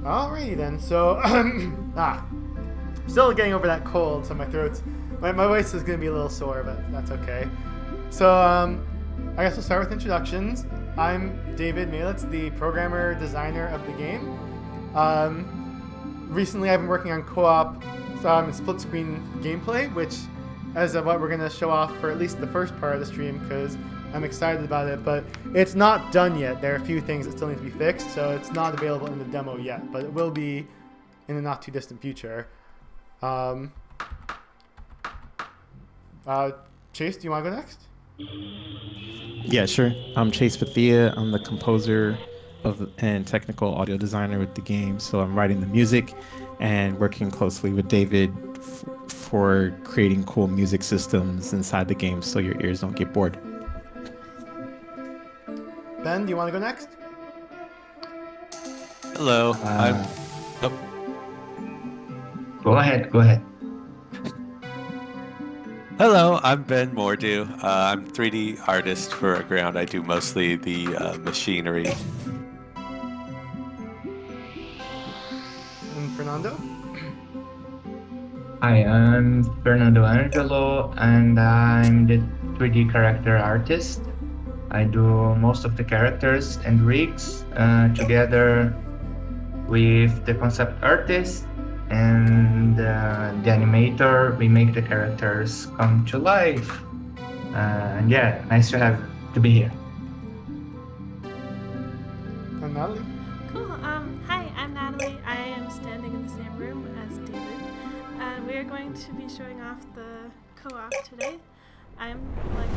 Alrighty then. So, still getting over that cold, so my voice is gonna be a little sore, but that's okay. So, I guess we'll start with introductions. I'm David Malitz, the programmer designer of the game. Recently, I've been working on co-op split screen gameplay, which is what we're gonna show off for at least the first part of the stream because I'm excited about it, but it's not done yet. There are a few things that still need to be fixed, so it's not available in the demo yet, but it will be in the not too distant future. Chase, do you want to go next? Yeah, sure. I'm Chase Bethia. I'm the composer and technical audio designer with the game, so I'm writing the music and working closely with David for creating cool music systems inside the game so your ears don't get bored. Ben, do you want to go next? Hello, Go ahead. Hello, I'm Ben Mordew. I'm 3D artist for Aground. I do mostly the machinery. And Fernando? Hi, I'm Fernando Angelo, and I'm the 3D character artist. I do most of the characters and rigs together with the concept artist and the animator. We make the characters come to life. And yeah, nice to be here. And Natalie? Cool. Hi, I'm Natalie. I am standing in the same room as David, and we are going to be showing off the co-op today. I'm like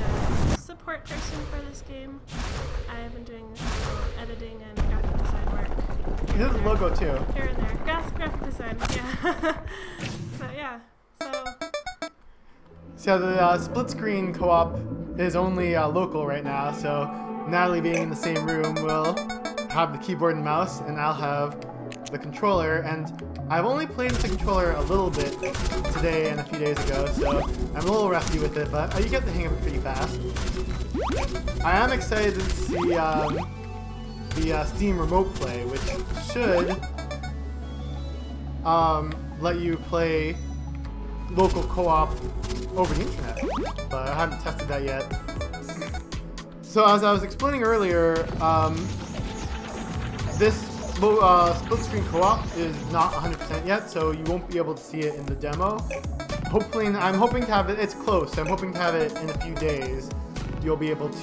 a support person for this game. I've been doing editing and graphic design work. He does the logo too. Here and there. Graphic design, yeah. But yeah, So the split screen co-op is only local right now, so Natalie being in the same room will have the keyboard and mouse, and I'll have the controller, and I've only played with the controller a little bit today and a few days ago, so I'm a little rusty with it, but you get the hang of it pretty fast. I am excited to see the Steam Remote Play, which should let you play local co-op over the internet, but I haven't tested that yet. So as I was explaining earlier, this split screen co-op is not 100% yet, so you won't be able to see it in the demo. Hopefully, I'm hoping to have it. It's close. So I'm hoping to have it in a few days. You'll be able to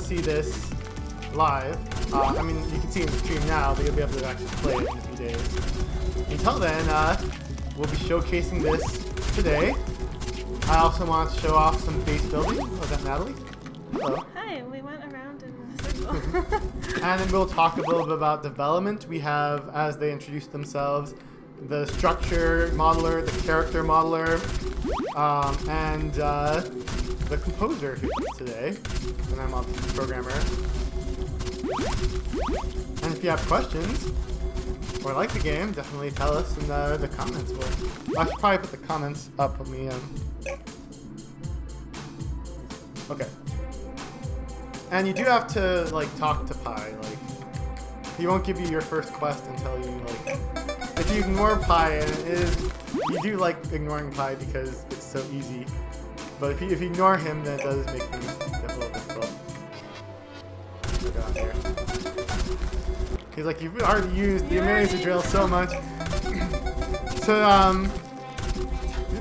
see this live. I mean, you can see it in the stream now, but you'll be able to actually play it in a few days. Until then, we'll be showcasing this today. I also want to show off some base building. Oh, is that Natalie? Hello. hi, we went around in a circle. And then we'll talk a little bit about development. We have, as they introduce themselves, the structure modeler, the character modeler, and the composer who's today. And I'm a programmer. And if you have questions or like the game, definitely tell us in the comments. I should probably put the comments up on me. Okay. And you do have to talk to Pi. He won't give you your first quest until you if you ignore Pi, and you do like ignoring Pi because it's so easy. But if you ignore him, then it does make things a little difficult. Look out here. He's like, you've already used the Amazer drill so much. So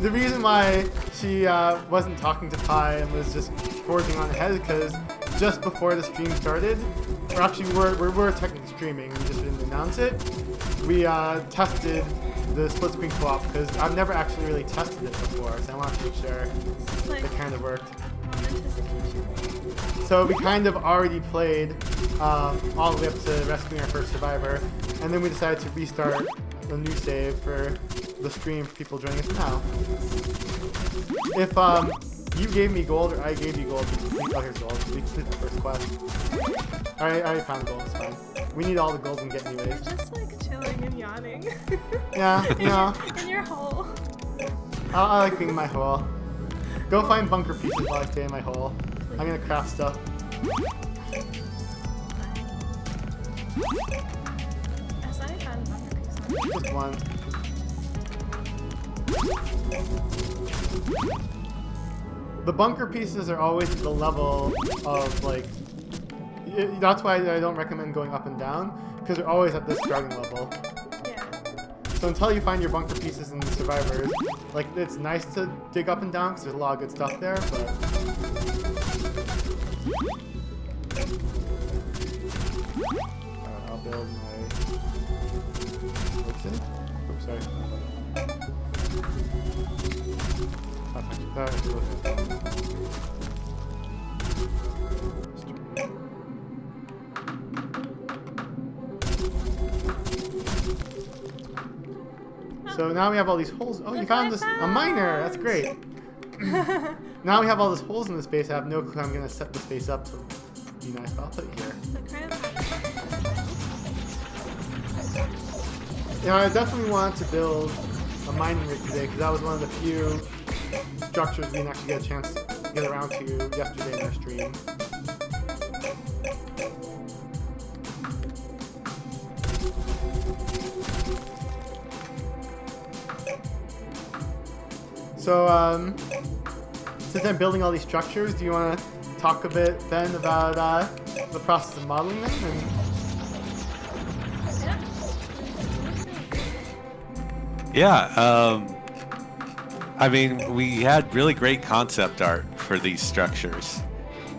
the reason why she wasn't talking to Pi and was just forging on ahead is because just before the stream started, or actually we were technically streaming, we just didn't announce it. We tested the split screen co-op because I've never actually really tested it before, so I wanted to make sure it kind of worked. So we kind of already played all the way up to rescuing our first survivor, and then we decided to restart a new save for the stream for people joining us now. If you gave me gold or I gave you gold, here's gold. We complete the first quest. I already found gold, it's fine. We need all the gold we can get anyways. You're just chilling and yawning. Yeah, you know. In your hole. I like being in my hole. Go find bunker pieces while I stay in my hole. I'm gonna craft stuff. I saw you found a bunker piece. Just one. The bunker pieces are always at the level of like. That's why I don't recommend going up and down, because they're always at this starting level. Yeah. So until you find your bunker pieces in the survivors, like it's nice to dig up and down because there's a lot of good stuff there, but. Alright, I'll build my. What's it? Oops, sorry. So now we have all these holes. Oh, you Look found what I a miner. That's found. great. Now we have all these holes in the space. I have no clue how I'm gonna set the space up, so be nice. But I'll put it here. Look right up. Yeah, I definitely wanted to build a mining rig today because that was one of the few structures we didn't actually get a chance to get around to yesterday in our stream. So, since I'm building all these structures, do you want to talk a bit, Ben, about the process of modeling them? And Yeah, I mean, we had really great concept art for these structures.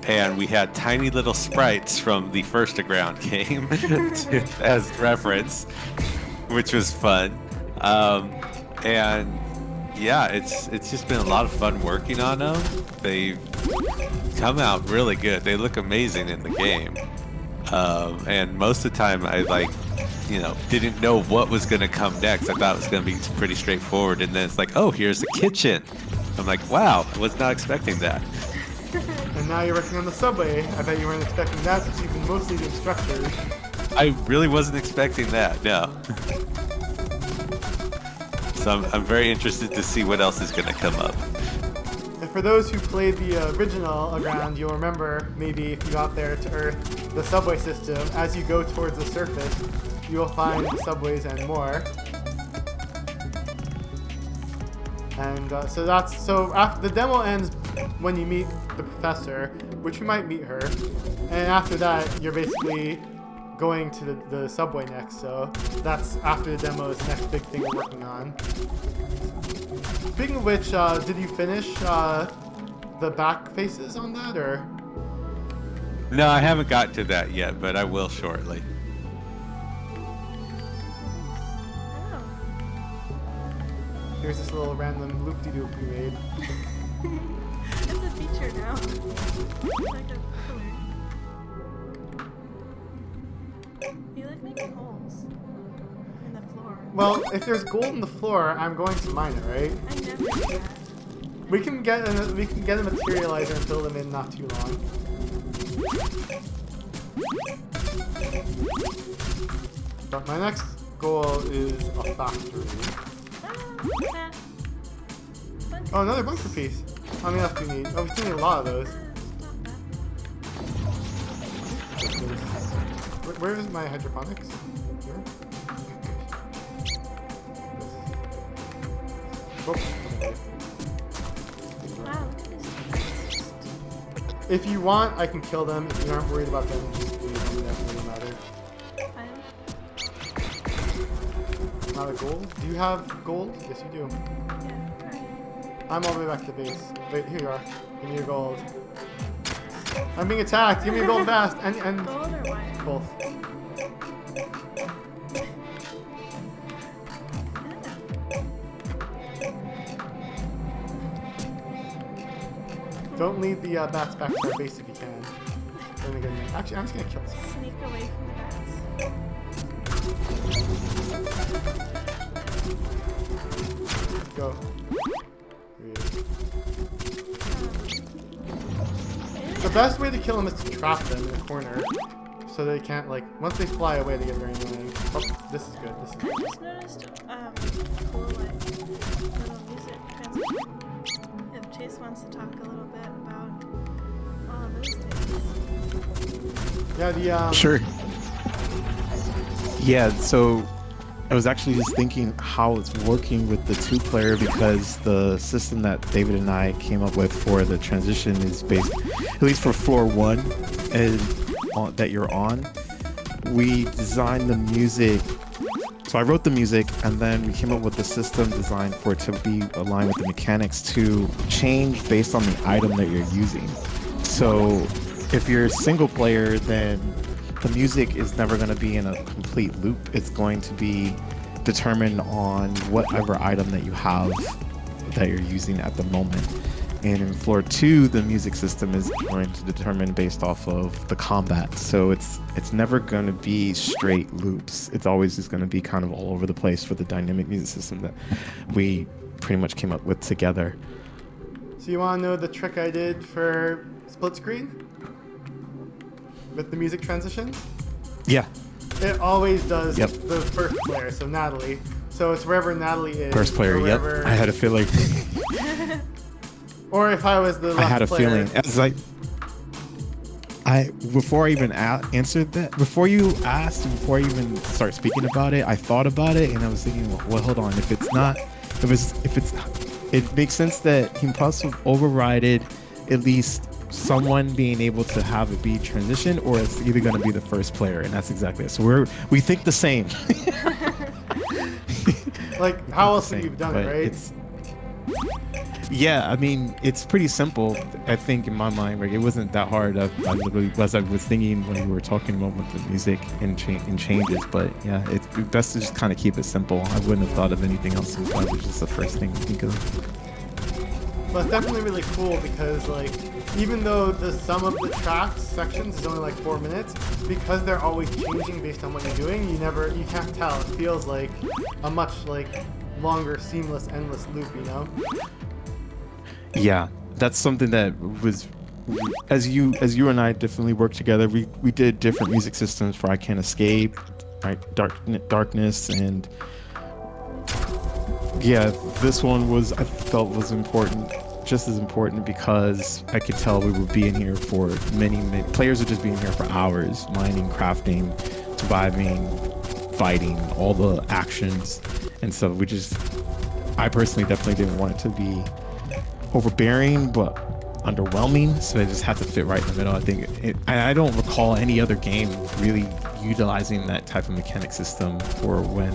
And we had tiny little sprites from the first Aground game as reference, which was fun. And yeah, it's just been a lot of fun working on them. They've come out really good. They look amazing in the game. And most of the time I didn't know what was going to come next. I thought it was going to be pretty straightforward. And then it's like, oh, here's the kitchen. I'm like, wow, I was not expecting that. And now you're working on the subway. I bet you weren't expecting that since you've been mostly doing structures. I really wasn't expecting that, no. So I'm very interested to see what else is going to come up. And for those who played the original Aground, you'll remember, maybe if you got there to Earth, the subway system. As you go towards the surface, you will find the subways and more. And so after the demo ends when you meet the professor, which you might meet her, and after that you're basically going to the subway next. So that's after the demo is the next big thing we're working on. Speaking of which, did you finish the back faces on that, or? No, I haven't got to that yet, but I will shortly. Oh. Here's this little random loop-de-doop we made. It's a feature now. Like a pillar. You like making holes in the floor. Well, if there's gold in the floor, I'm going to mine it, right? I never do that. We can get a materializer and fill them in not too long. But my next goal is a factory. Nah. Oh, another bunker piece. How many else do we need? Oh, we still need a lot of those. Where is my hydroponics? Here? Oh, okay. Wow, look at this. If you want, I can kill them. If you aren't worried about them, just leave them. It doesn't really matter. Fine. Not a gold? Do you have gold? Yes, you do. Yeah, alright. I'm all the way back to the base. Wait, here you are. Give me your gold. I'm being attacked. Give me your gold fast. And Gold or white? both. Don't lead the bats back to our base if you can. Then again, actually, I'm just gonna kill this. Sneak away from the bats. Go. The best way to kill them is to trap them in a corner, so they can't, like, once they fly away, they get very annoying. Oh, this is good. This is I good. just noticed, cool, like, little music transition. If Chase wants to talk a little bit about all of those things. Yeah, the Sure. Yeah, so I was actually just thinking how it's working with the two-player because the system that David and I came up with for the transition is based, at least for floor one, and that you're on. We designed the music. So I wrote the music, and then we came up with the system design for it to be aligned with the mechanics to change based on the item that you're using. So if you're a single player, then the music is never going to be in a complete loop. It's going to be determined on whatever item that you have that you're using at the moment. And in floor two, the music system is going to determine based off of the combat. So it's never going to be straight loops. It's always just going to be kind of all over the place for the dynamic music system that we pretty much came up with together. So you want to know the trick I did for split screen? With the music transition? Yeah. It always does Yep. the first player, so Natalie. So it's wherever Natalie is. First player, or yep. wherever- I had a feeling. Or if I was the left I had a player. feeling. It's like, before I even answered that, before you asked, and before I even start speaking about it, I thought about it, and I was thinking, well, hold on. If it makes sense that he must have overrided at least someone being able to have it be transition, or it's either going to be the first player, and that's exactly it. So we think the same. Like, how else have you done it, But right? Yeah, I mean, it's pretty simple. I think in my mind, like, it wasn't that hard. I literally, as I was thinking when we were talking about with the music and changes, but yeah, it's best to just kind of keep it simple. I wouldn't have thought of anything else. That was just the first thing to think of. But it's definitely really cool because, like, even though the sum of the tracks sections is only like 4 minutes, because they're always changing based on what you're doing, you can't tell. It feels like a much like longer, seamless, endless loop, you know? Yeah, that's something that was, as you and I definitely worked together. We did different music systems for I Can't Escape, right? Darkness, and yeah, this one I felt was important, just as important, because I could tell we were being here for many players are just being here for hours, mining, crafting, surviving, fighting, all the actions, and so I personally definitely didn't want it to be overbearing but underwhelming, so it just had to fit right in the middle. I think I don't recall any other game really utilizing that type of mechanic system for when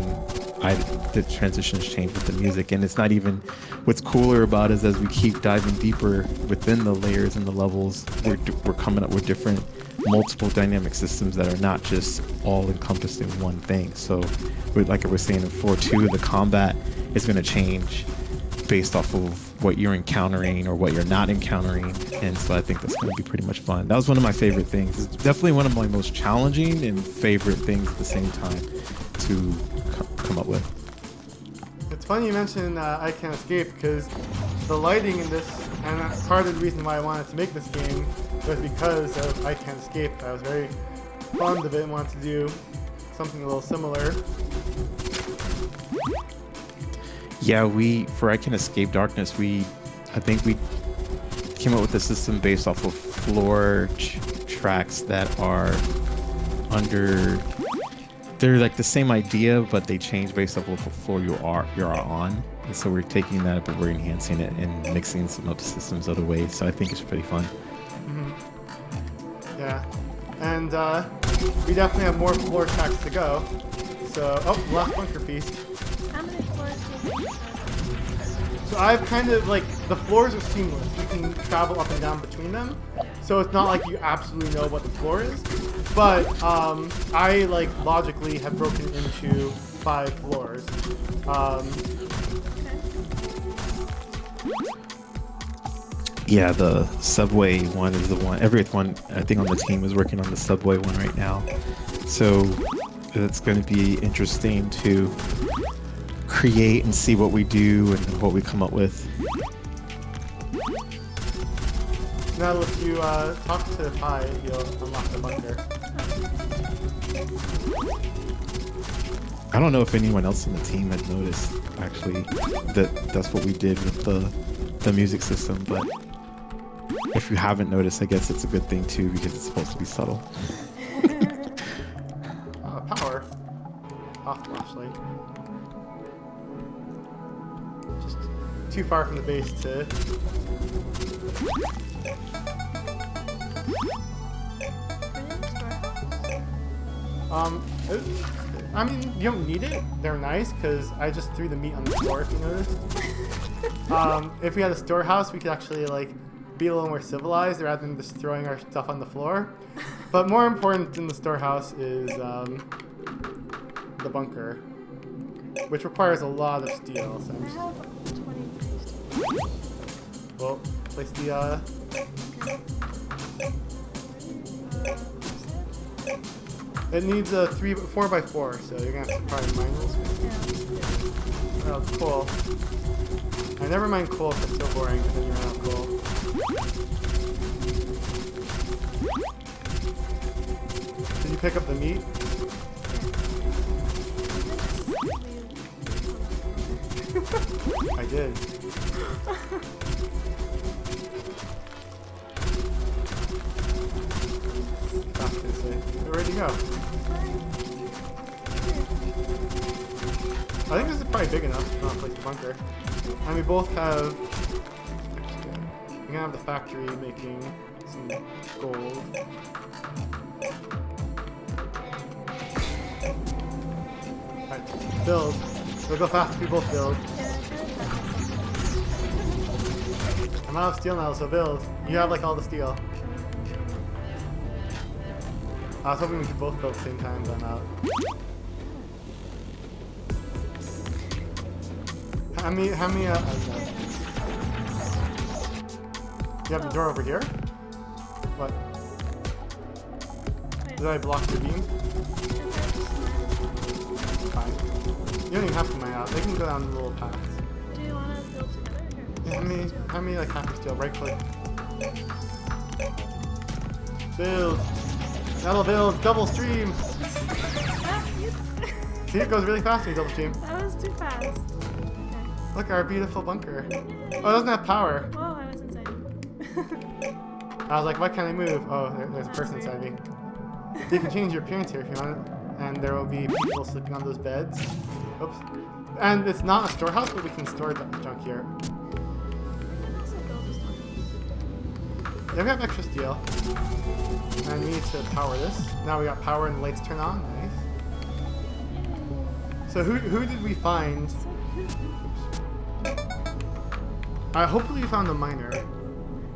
the transitions change with the music. And it's not even, what's cooler about it is as we keep diving deeper within the layers and the levels, we're coming up with different multiple dynamic systems that are not just all encompassed in one thing. So like I was saying in 4.2, the combat is going to change based off of what you're encountering or what you're not encountering, and so I think that's going to be pretty much fun. That was one of my favorite things. It's definitely one of my most challenging and favorite things at the same time to come up with. It's funny you mention I Can't Escape, because the lighting in this, and that's part of the reason why I wanted to make this game, was because of I Can't Escape. I was very fond of it and wanted to do something a little similar. Yeah, for I Can Escape Darkness, I think we came up with a system based off of floor tracks that are they're like the same idea, but they change based off of what floor you are on. And so we're taking that, but we're enhancing it and mixing some up systems other ways. So I think it's pretty fun. Mm-hmm. Yeah, and we definitely have more floor tracks to go. So, last bunker piece. How many floors do you think? So I've kind of like, the floors are seamless. You can travel up and down between them. So it's not like you absolutely know what the floor is. But I like logically have broken into 5 floors. Yeah, the subway one is the one. Everyone I think on the team is working on the subway one right now. So it's going to be interesting to create and see what we do and what we come up with. Now if you talk to Pi, you'll unlock the bunker. I don't know if anyone else on the team had noticed actually that's what we did with the music system, but if you haven't noticed, I guess it's a good thing too, because it's supposed to be subtle. Power. off flashlight. Just too far from the base to. I mean, you don't need it. They're nice because I just threw the meat on the floor. If you noticed. If we had a storehouse, we could actually like be a little more civilized rather than just throwing our stuff on the floor. But more important than the storehouse is the bunker, which requires a lot of steel. So I'm I just, have 23 steel. well, place the. It needs a 4x4, so you're gonna have to probably mine those. Oh, cool. I never mind coal if it's so boring, but then you run out of coal. Did you pick up the meat? I did. Where'd you go? I think this is probably big enough to not place a bunker. And we both have. We're gonna have the factory making some gold. Alright, build. We'll go fast if we both build. I'm out of steel now, so build. You have like all the steel. I was hoping we could both build at the same time, but I'm out. How many, you have the door over here? What? Did I block your beam? Fine. You don't even have to mine out. They can go down the little paths. Do you want to build together? Yeah, how many like half steel? Right click. Build. That'll build. Double stream. See, it goes really fast when you double stream. That was too fast. Okay. Look, our beautiful bunker. Oh, it doesn't have power. Whoa, I was inside. I was like, why can't I move? Oh, there's a person inside me. You can change your appearance here if you want, and there will be people sleeping on those beds. Oops. And it's not a storehouse, but we can store junk here. We can also build a storehouse. Yeah, we have extra steel. And we need to power this. Now we got power and the lights turn on. Nice. So who did we find? Hopefully we found the miner.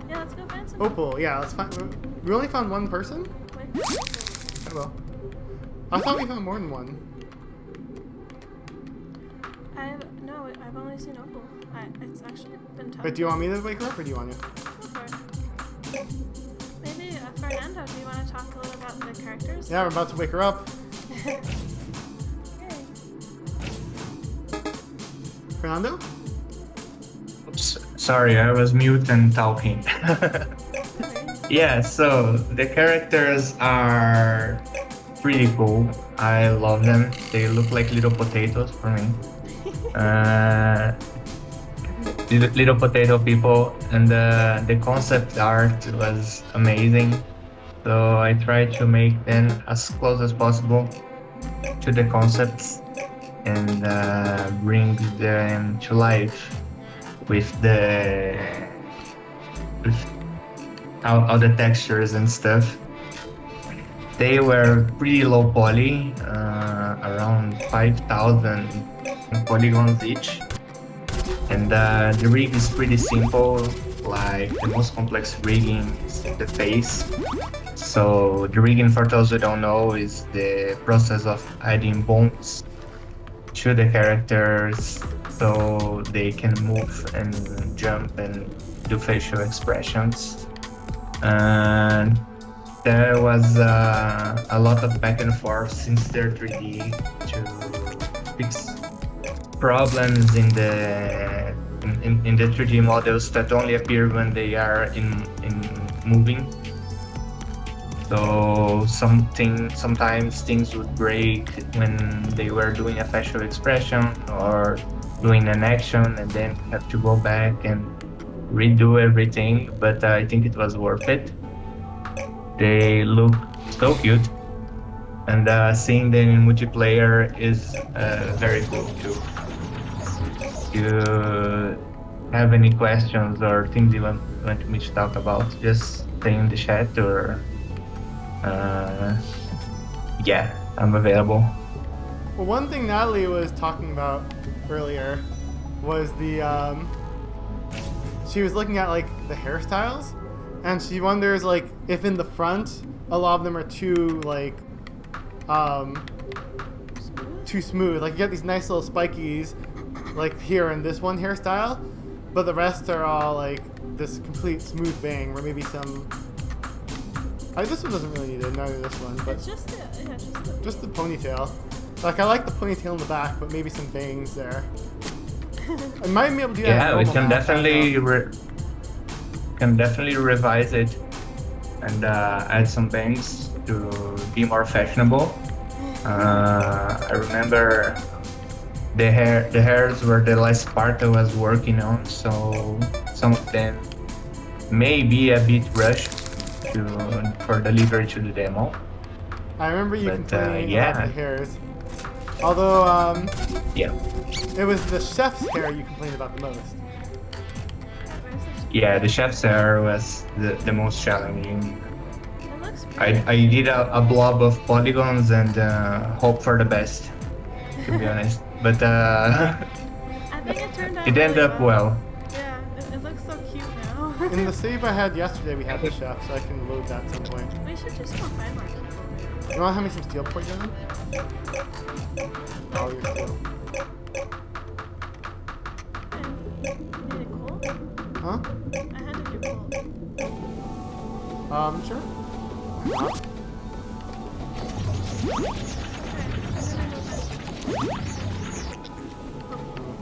Yeah, let's go find some. Opal, yeah, let's find. We only found one person? Wait. Oh well. I thought we found more than one. No, I've only seen Opal. It's actually been tough. But do you want me to wake her up or do you want to? Go for it. Maybe, Fernando, do you want to talk a little about the characters? Yeah, we're about to wake her up. Okay. Fernando? Oops, sorry, I was mute and talking. Yeah, so the characters are pretty cool. I love them. They look like little potatoes for me. Little potato people, and the concept art was amazing. So I tried to make them as close as possible to the concepts and bring them to life with all the textures and stuff. They were pretty low poly, around 5,000 polygons each. And the rig is pretty simple, like the most complex rigging is the face. So the rigging, for those who don't know, is the process of adding bones to the characters so they can move and jump and do facial expressions. And there was a lot of back and forth since they're 3D to fix problems in the 3D models that only appear when they are in moving. So sometimes things would break when they were doing a facial expression or doing an action, and then have to go back and redo everything. But I think it was worth it. They look so cute. and seeing them in multiplayer is very cool too. If you have any questions or things you want me to talk about, just say in the chat or yeah, I'm available. Well, one thing Natalie was talking about earlier was she was looking at like the hairstyles, and she wonders like if in the front a lot of them are too like too smooth. Like you get these nice little spikies like here in this one hairstyle, but the rest are all like this complete smooth bang where maybe some this one doesn't really need it, neither this one, but It's just the ponytail. Like I like the ponytail in the back, but maybe some bangs there. I might be able to do that. Yeah, we normal can map, definitely revise it and add some bangs to be more fashionable. I remember the hairs were the last part I was working on, so some of them may be a bit rushed for delivery to the demo. I remember you But, complaining yeah. about the hairs. Although Yeah, it was the chef's hair you complained about the most. yeah, the chef's hair was the most challenging. It looks pretty. I did a blob of polygons and hope for the best, to be honest. But I think it turned out it ended really up well. Yeah, it looks so cute now. In the save I had yesterday, we had the chef, so I can load that at some point. We should just go find more people. You want to hand me some steel before you go? Oh, your steel. Need it cold? Huh? I had to do cold. Sure. Why not?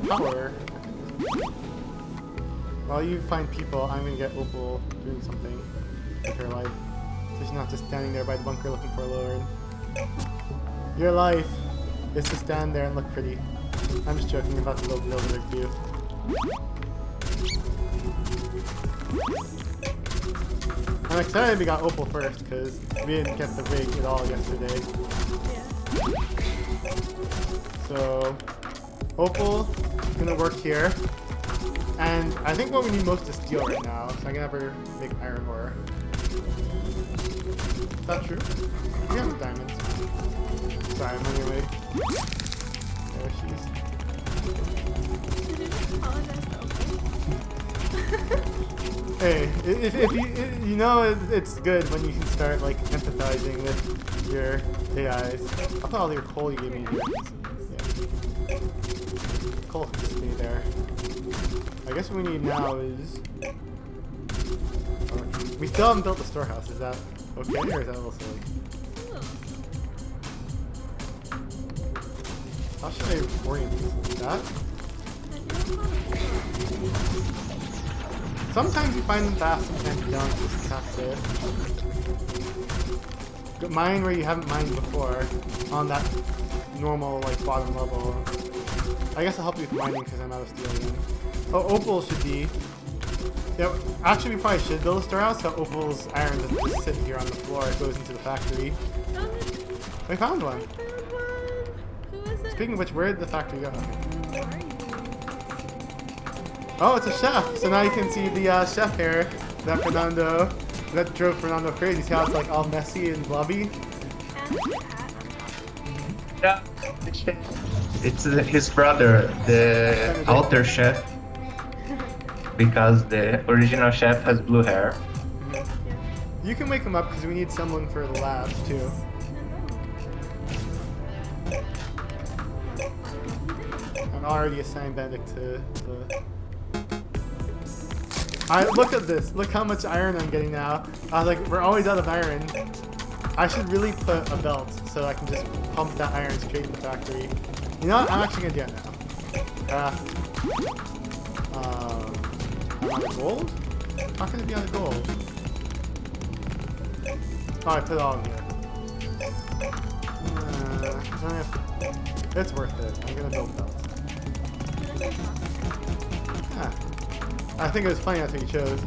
Power. While you find people, I'm gonna get Opal doing something with her life. So she's not just standing there by the bunker looking for a lord. Your life is to stand there and look pretty. I'm just joking about the little builder too. I'm excited we got Opal first because we didn't get the rig at all yesterday. Yeah. So Opal gonna work here. And I think what we need most is steel right now, so I can never make iron ore. Is that true? We have diamonds. Sorry, I'm running away. There she is. Did you just apologize to Opal? Hey, if you know it's good when you can start like empathizing with your AIs. I'll put all your coal you gave me here. Yeah. Coal can just be there. I guess what we need now is... we still haven't built the storehouse. Is that okay, or is that a little silly? How should I orient this? That? Sometimes you find them fast, sometimes you don't. Just have to mine where you haven't mined before on that normal like bottom level. I guess I'll help you with mining because I'm out of steel again. Oh, Opal should be... Yeah, actually we probably should build a storehouse so Opal's iron doesn't just sit here on the floor. It goes into the factory. We found one. Who is it? Speaking of which, where did the factory go? Where are you? Oh, it's a chef. So now you can see the chef hair that drove Fernando crazy. See how it's like all messy and blobby? And the hat on top. Yeah, it's his brother, the outer chef, because the original chef has blue hair. You can wake him up because we need someone for the lab too. I'm already assigned Benedict to the... look at this. Look how much iron I'm getting now. I was like, we're always out of iron. I should really put a belt so I can just pump that iron straight to the factory. You know what? I'm actually gonna do it now. I'm on the gold? How can it be on the gold? Oh, I put it all in here. It's worth it. I'm gonna build belts. Yeah. I think it was funny that's what you chose.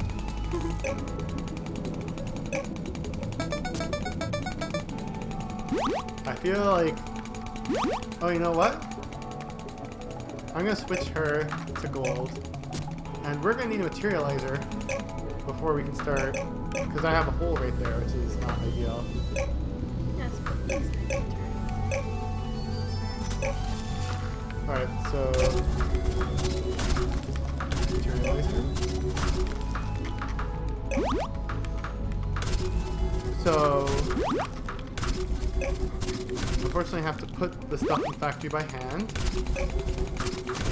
I feel like... Oh, you know what? I'm gonna switch her to gold. And we're gonna need a materializer before we can start, because I have a hole right there, which is not ideal. Yes, but please make it turn. Alright, so... Materializer. So... Unfortunately, I have to put the stuff in factory by hand. I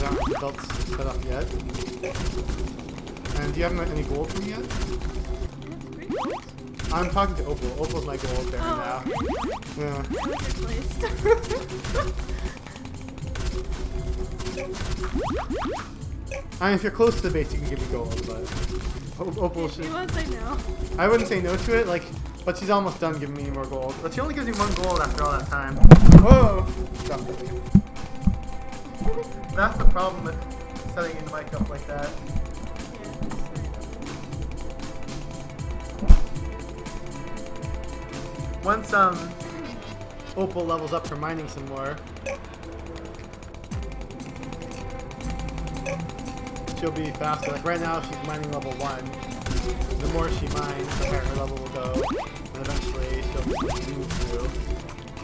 don't have the belts set up yet. And do you have any gold for me yet? I have 3 gold. I'm talking to Opal. Opal's my gold bearer now. Oh, okay. Yeah. I was replaced. I mean, if you're close to the base, you can give me gold, but Opal should... You won't say no. I wouldn't say no to it, like, but she's almost done giving me more gold. But she only gives me 1 gold after all that time. Whoa! Definitely. That's the problem with setting your mic up like that. Once Opal levels up for mining some more, she'll be faster. Like right now, she's mining level 1. The more she mines, the higher her level will go, and eventually she'll move through.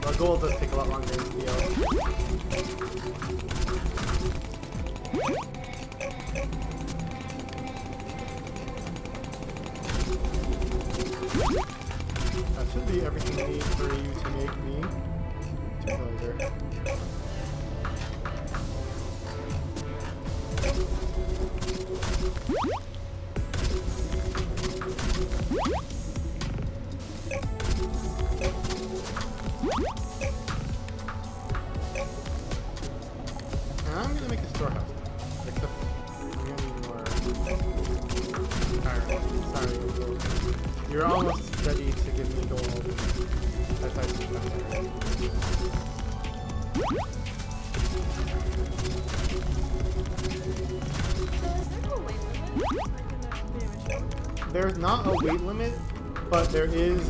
Well, gold does take a lot longer to steal. That should be everything I need for you to make me fertilizer. And I'm gonna make a storehouse. Except I'm gonna need more iron. Sorry, gold. You're almost ready to give me gold. That's actually not there. There's not a weight limit, but there is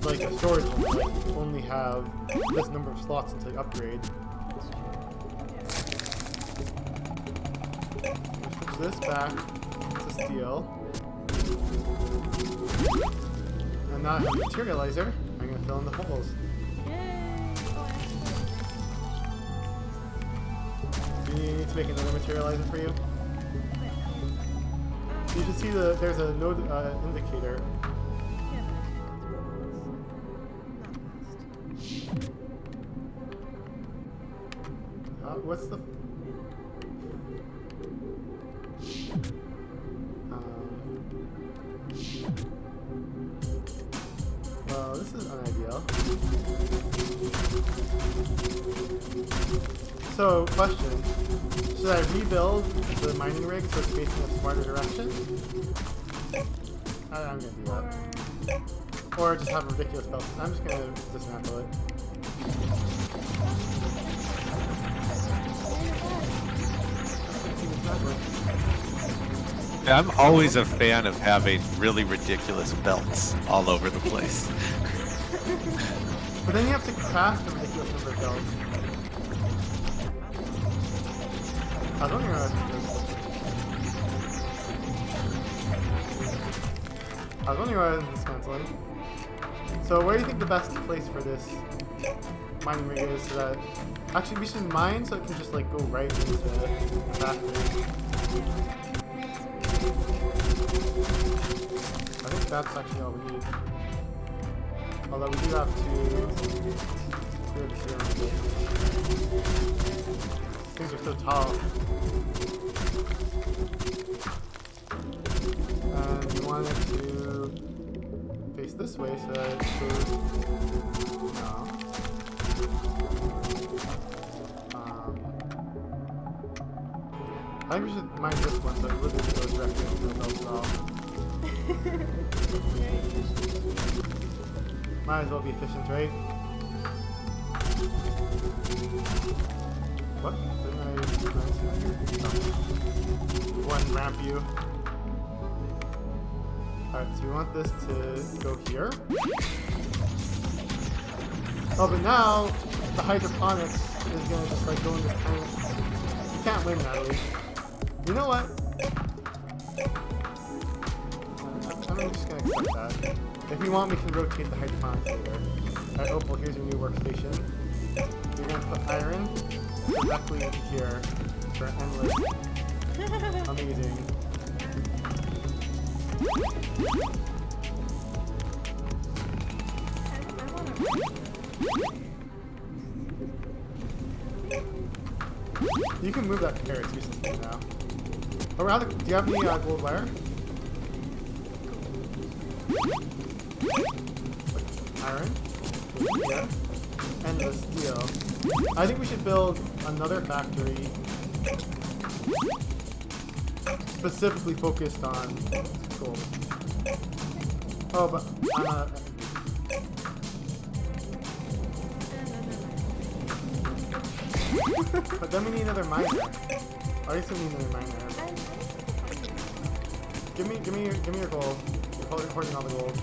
like a storage limit. Like you only have this number of slots until you upgrade. Switch this back to steel. And now I have a materializer. I'm gonna fill in the holes. Do you need to make another materializer for you? You should see there's a node indicator. What's the... well, this is unideal. So, question. Should I rebuild the mining rig so it's facing a smarter direction? I'm gonna do that. Or just have a ridiculous belt. I'm just gonna dismantle it. Yeah, I'm always a fan of having really ridiculous belts all over the place. But then you have to craft a ridiculous number of belts. I was wondering how to do this. I was wondering why I was dismantling. So where do you think the best place for this mining rig is so that... Actually, we should mine so it can just like go right into the factory. I think that's actually all we need. Although we do have to clear this here a bit. Things are so tall. And we want it to face this way so that it goes... No. I think we should mine this one so it literally goes directly into the belt at all. Might as well be efficient, right? What? Didn't I go and ramp you? Alright, so we want this to go here. Oh, but now the hydroponics is gonna just like go into tanks. You can't win, Natalie. You know what? I'm just gonna accept that. If you want, we can rotate the hydroponics later. Alright, Opal, here's your new workstation. You're gonna put iron directly into here for endless. Amazing. You can move that carrot uselessly now. Oh, rather, do you have any gold wire? Iron? Yeah. And the steel. I think we should build another factory specifically focused on gold. Oh, but I'm a... But then we need another miner. I still need another miner. Give me your gold. You're hoarding all the gold.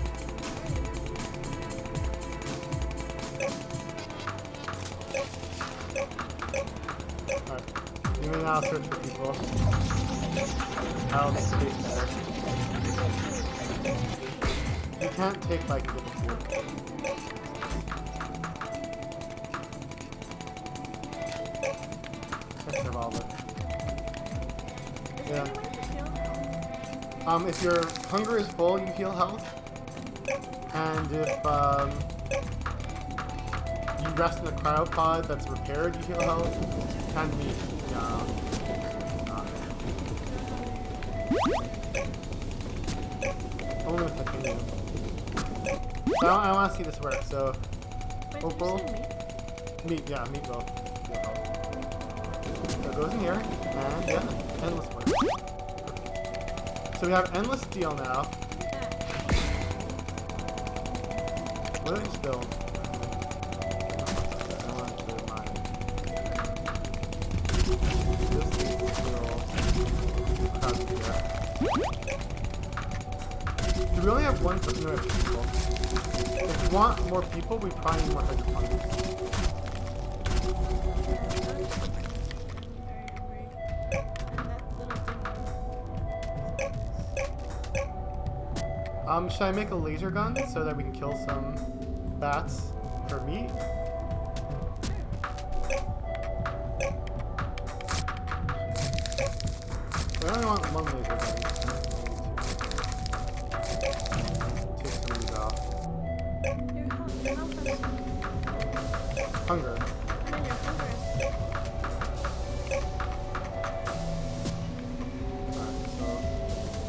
Alright. You may now search for people. I'll make the base better. You can't take like a good food. Yeah. If your hunger is full, you heal health. And if you rest in a cryopod that's repaired, you heal health. And meat. Only with titanium. So I want to see this work. So, Opal. Meat, yeah, meat will heal health. So it goes in here, and yeah, endless work. So we have endless steel now. What did I just build? I want to build mine. This little crowd here. Do we only have one person? No, we have two people. If we want more people, we probably need more hydroponics. Should I make a laser gun so that we can kill some bats for meat? We only want one laser gun. Take some of these off. Hunger. Alright, so...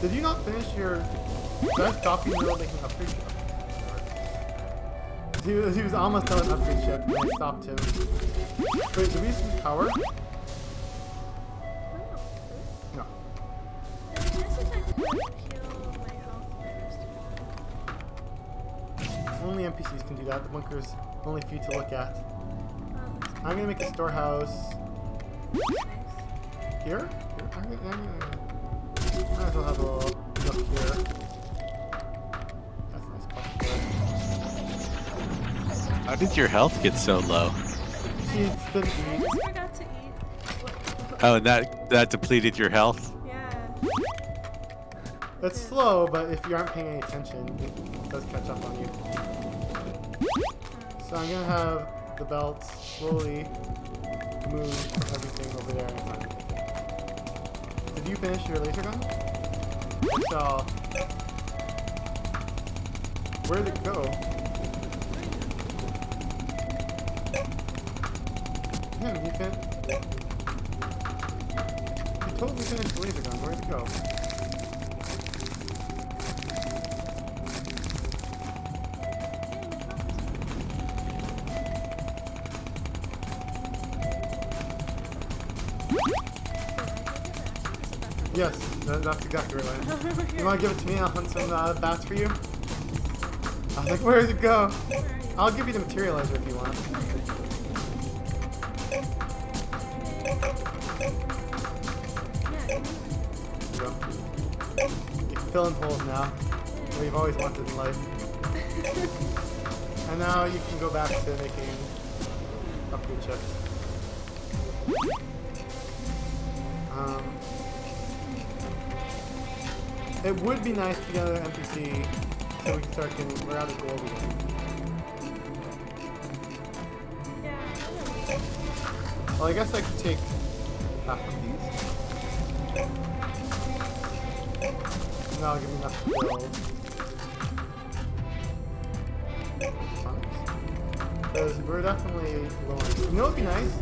Did you not finish your... Did I stop you in the middle of making an upgrade ship? He was almost done with upgrade ship and I stopped him. Wait, did we just lose power? No. Only NPCs can do that. The bunker's only for you to look at. I'm gonna make a storehouse here. Might as well have a little nook here. How did your health get so low? She didn't I eat. just forgot to eat. Oh, and that depleted your health? Yeah. It's slow, but if you aren't paying any attention, it does catch up on you. So I'm gonna have the belts slowly move everything over there. Did you finish your laser gun? So, where did it go? Yeah, you totally finished the laser gun. Where'd it go? Yes, that's exactly right. You want to give it to me? I'll hunt some bats for you. I was like, where does it go? I'll give you the materializer if you want. You can fill in holes now. What you've always wanted in life. And now you can go back to making upgrade chips. It would be nice to get another NPC so we can start getting, we're out of gold again. Yeah. Well, I guess I could take half of these. And that'll give me enough to build. Because we're definitely low on. You know what would be nice?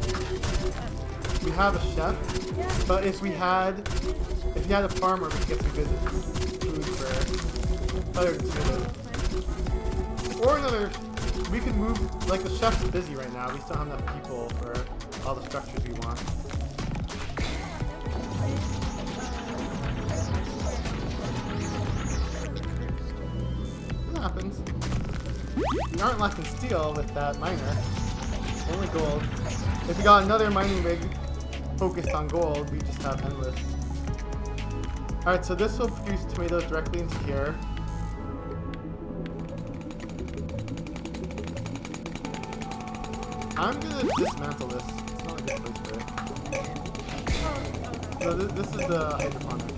We have a chef, but if you had a farmer, we could get some good food for other tomatoes. Or another, we could move, like the chef's busy right now. We still have enough people for all the structures we want. It happens. We aren't lacking steel with that miner. Only gold. If we got another mining rig focused on gold, we just have endless. Alright, so this will produce tomatoes directly into here. I'm gonna dismantle this. It's not a good place for it. So this is the hydroponics.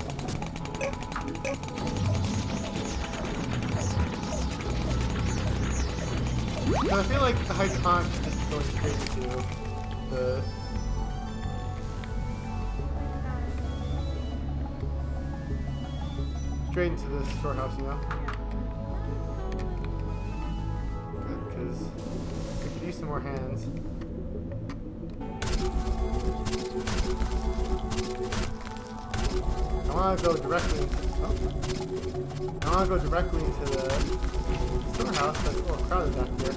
But I feel like the hydroponics is just going straight into the... straight into the storehouse, you know? Good, because we could use some more hands. I want to go directly into... I want to go directly into the storehouse, but it's a little crowded back here.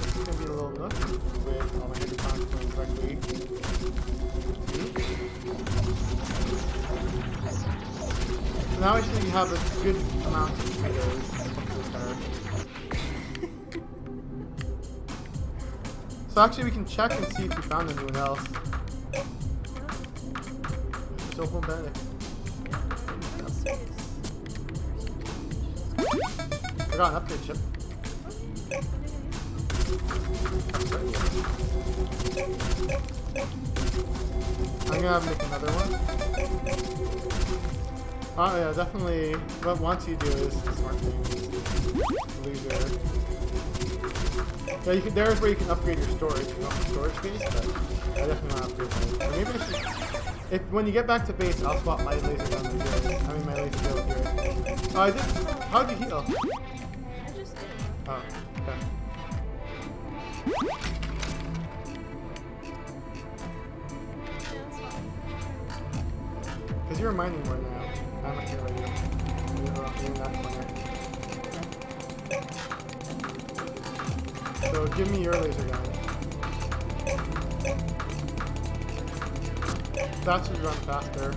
This is going to be a little nook with all my hydroponics going directly. Now I think you have a good amount of tomatoes. So actually we can check and see if we found anyone else. Just open that. I got an upgrade chip. I'm gonna have to make another one. Oh yeah, definitely. What once you do is the smart thing. Loser. Yeah, you can. There's where you can upgrade your storage. You don't have storage space, but I definitely want to upgrade mine. Or maybe I should. If when you get back to base, I'll swap my laser gun with yours. I mean my laser gun with yours. Oh, I did. How'd you heal? I just did. Oh, okay. Yeah, that's fine. Because you're mining more now. I'm not here already. You're in that corner. So give me your laser gun. That should run faster.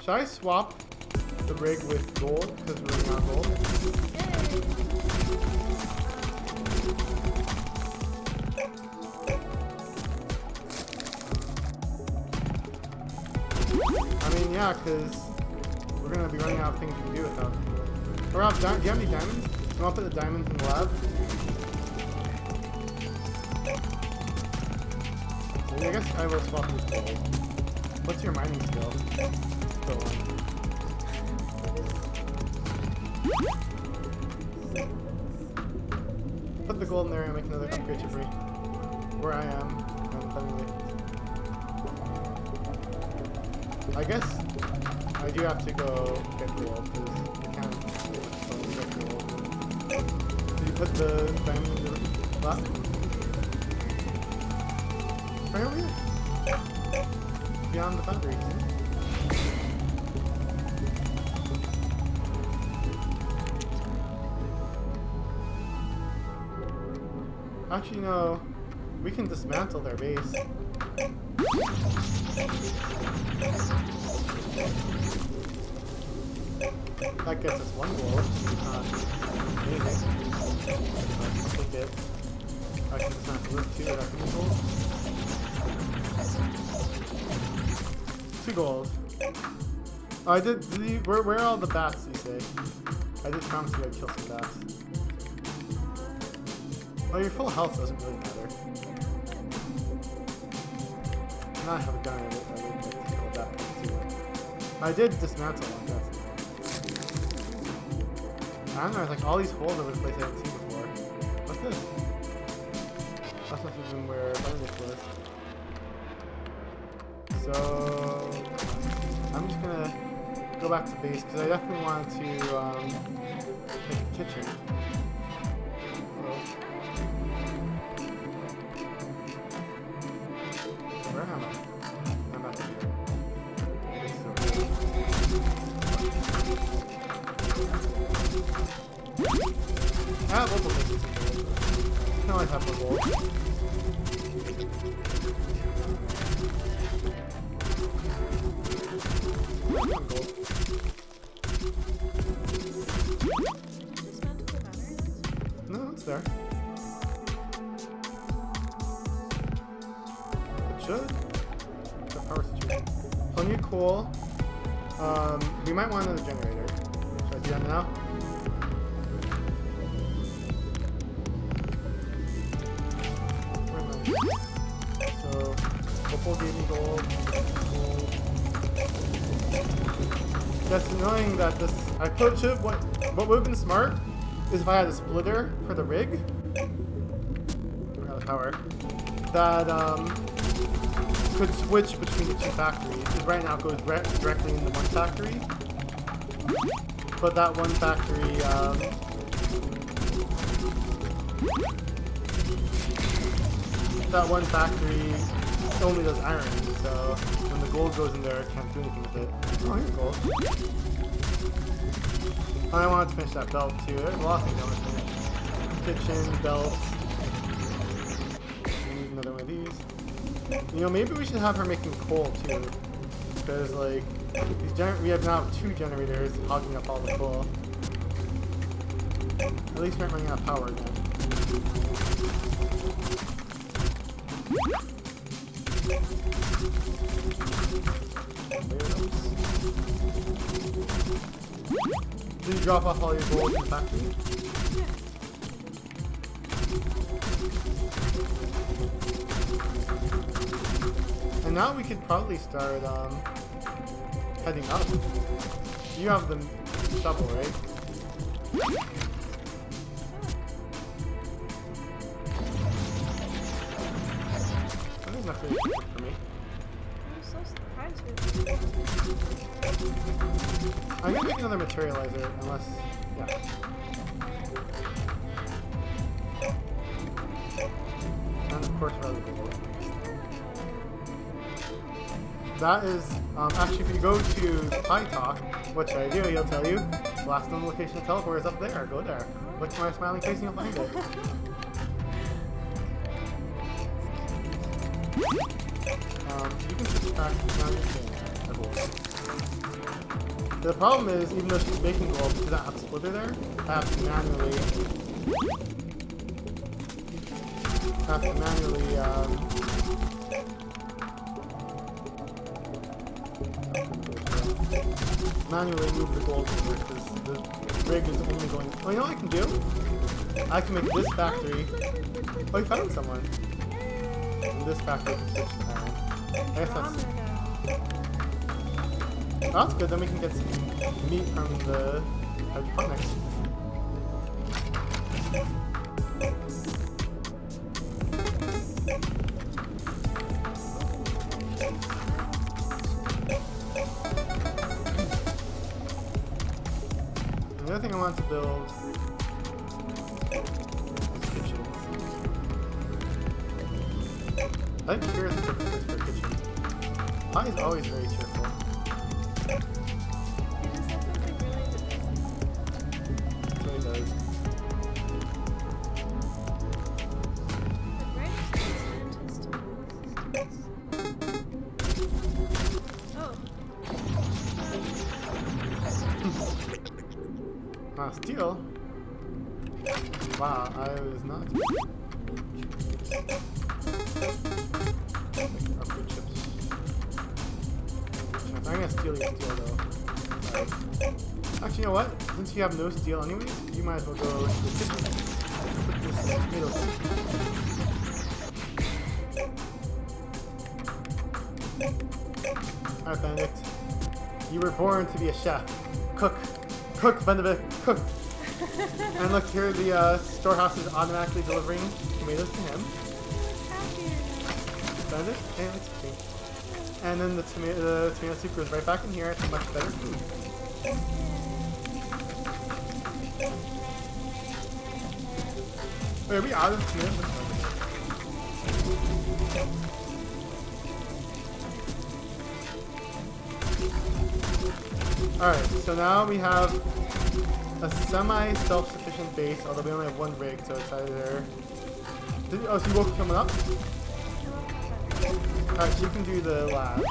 Should I swap the rig with gold because we're running out of gold? I mean, yeah, because we're going to be running out of things we can do without. Or do you have any diamonds? You want to put the diamonds in the lab? I guess I will swap with gold. What's your mining skill? So, put the gold in there and make another upgrade chip for me. Where I am, I guess I do have to go get gold because I can't get gold. Did you put the diamond in the last? Right over here. Beyond the foundry. Actually, no. We can dismantle their base. That gets us 1 gold. Amazing. I'll take it. I can just not lift 2. That's 2 gold. 2 gold. Oh, I did. Where are all the bats, you say? I did promise you I'd kill some bats. Oh, your full health doesn't really matter. Now I have a gun, I would like to kill that too. I did dismantle one, that's I don't know, there's like all these holes over the place I haven't seen before. What's this? That's not even where Benedict was. So I'm just gonna go back to base because I definitely wanted to make a kitchen. Where am I? I'm back here. I have multiple things to do. I can always have more gold. One gold. No, it's there. It should. The power situation. Plenty of coal. We might want another generator. Should I do that now? So, Opal gave me gold. That's annoying that this. I put what would have been smart is if I had a splitter for the rig. The power. That could switch between the 2 factories. Because right now it goes directly into one factory. But that one factory only does iron, so when the gold goes in there, I can't do anything with it. Oh, here's gold. And I wanted to finish that belt too. There's a lot of things I want to finish. Kitchen, belt. We need another one of these. You know, maybe we should have her making coal too. Because, like, we have now 2 generators hogging up all the coal. At least we're not running out of power again. Did you drop off all your gold in the factory? And now we could probably start heading up. You have the shovel, right? That is not really good for me. I'm so surprised with you. I'm gonna make another materializer, unless, yeah. And of course, rather gold. That is, actually, if you go to Pi Talk, what should I do? He'll tell you, last known location of teleport is up there. Go there. Look for my smiling face and you'll find it. You can switch back now you're saying that. The problem is, even though she's making gold, because I have a splitter there, I have to manually manually move the gold in there, because the rig is only going... Oh, you know what I can do? I can make this factory... Oh, you found someone. And this factory can switch to iron. I guess that's... Oh, that's good, then we can get some meat from the hydroponics. The other thing I want to build is kitchens. I think here is the perfect place for a kitchen. Pi is always very cheerful. You just said something really depressing. That's what he does. Like, right next to scientist. Oh. Steel? Wow, I was not. Upgrade chips. I'm gonna steal your steel though. Alright. Actually, you know what? Since you have no steel anyways, you might as well go to the kitchen. Put this tomato soup. Alright, Benedict. You were born to be a chef. Cook. Cook, Benedict. Cook. And look, here the storehouse is automatically delivering tomatoes to him. Benedict? Hey, let's see. And then the tomato soup goes right back in here. It's much better food. Wait, are we out of tomatoes? Alright, so now we have a semi-self-sufficient base, although we only have one rig, so it's either... Oh, so you woke someone up? Alright, so you can do the lab.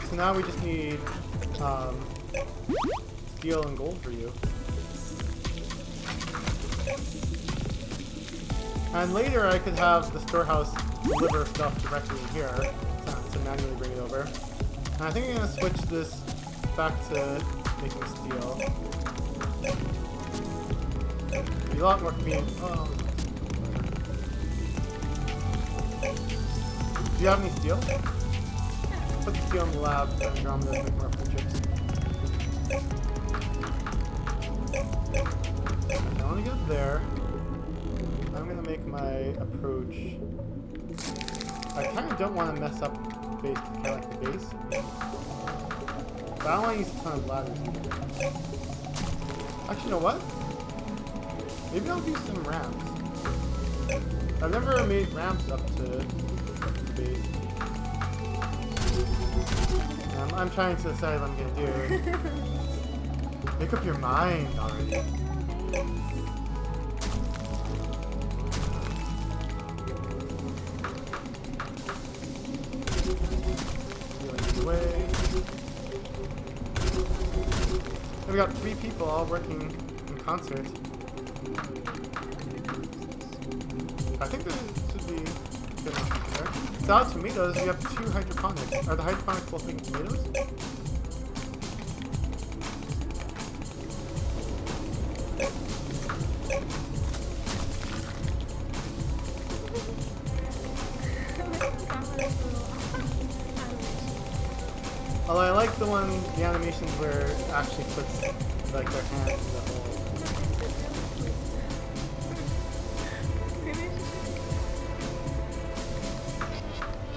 So now we just need steel and gold for you. And later I could have the storehouse deliver stuff directly in here to manually bring it over. And I think I'm going to switch this back to making steel. Be a lot more convenient. Oh. Do you have any steel? Put the steel in the lab so Andromeda make more food chips. I want to get there. I'm going to make my approach. I kind of don't want to mess up base, kind of like the base. But I don't want to use a ton of ladders either. Actually, you know what? Maybe I'll do some ramps. I've never made ramps up to the base. I'm trying to decide what I'm going to do. Make up your mind already. Away. We got 3 people all working in concert. I think there should be good enough there. Salad tomatoes, we have 2 hydroponics. Are the hydroponics both making tomatoes? Although I like the animations where it actually puts like their hands in the hole.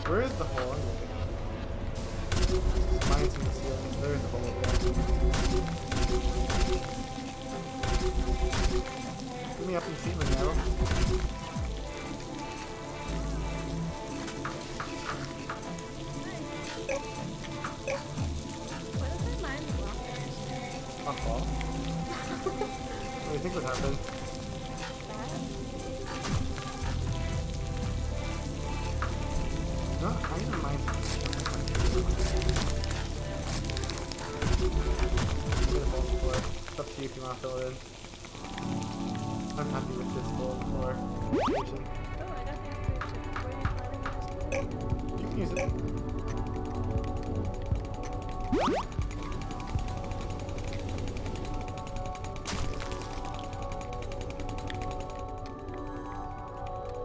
Where is the hole? Mine's in the ceiling. There is a hole over there. Put me up in the ceiling now. What do you think would happen? No, I don't mind. It's up to you if you want to fill it in. I'm happy with this full floor station. You can use it.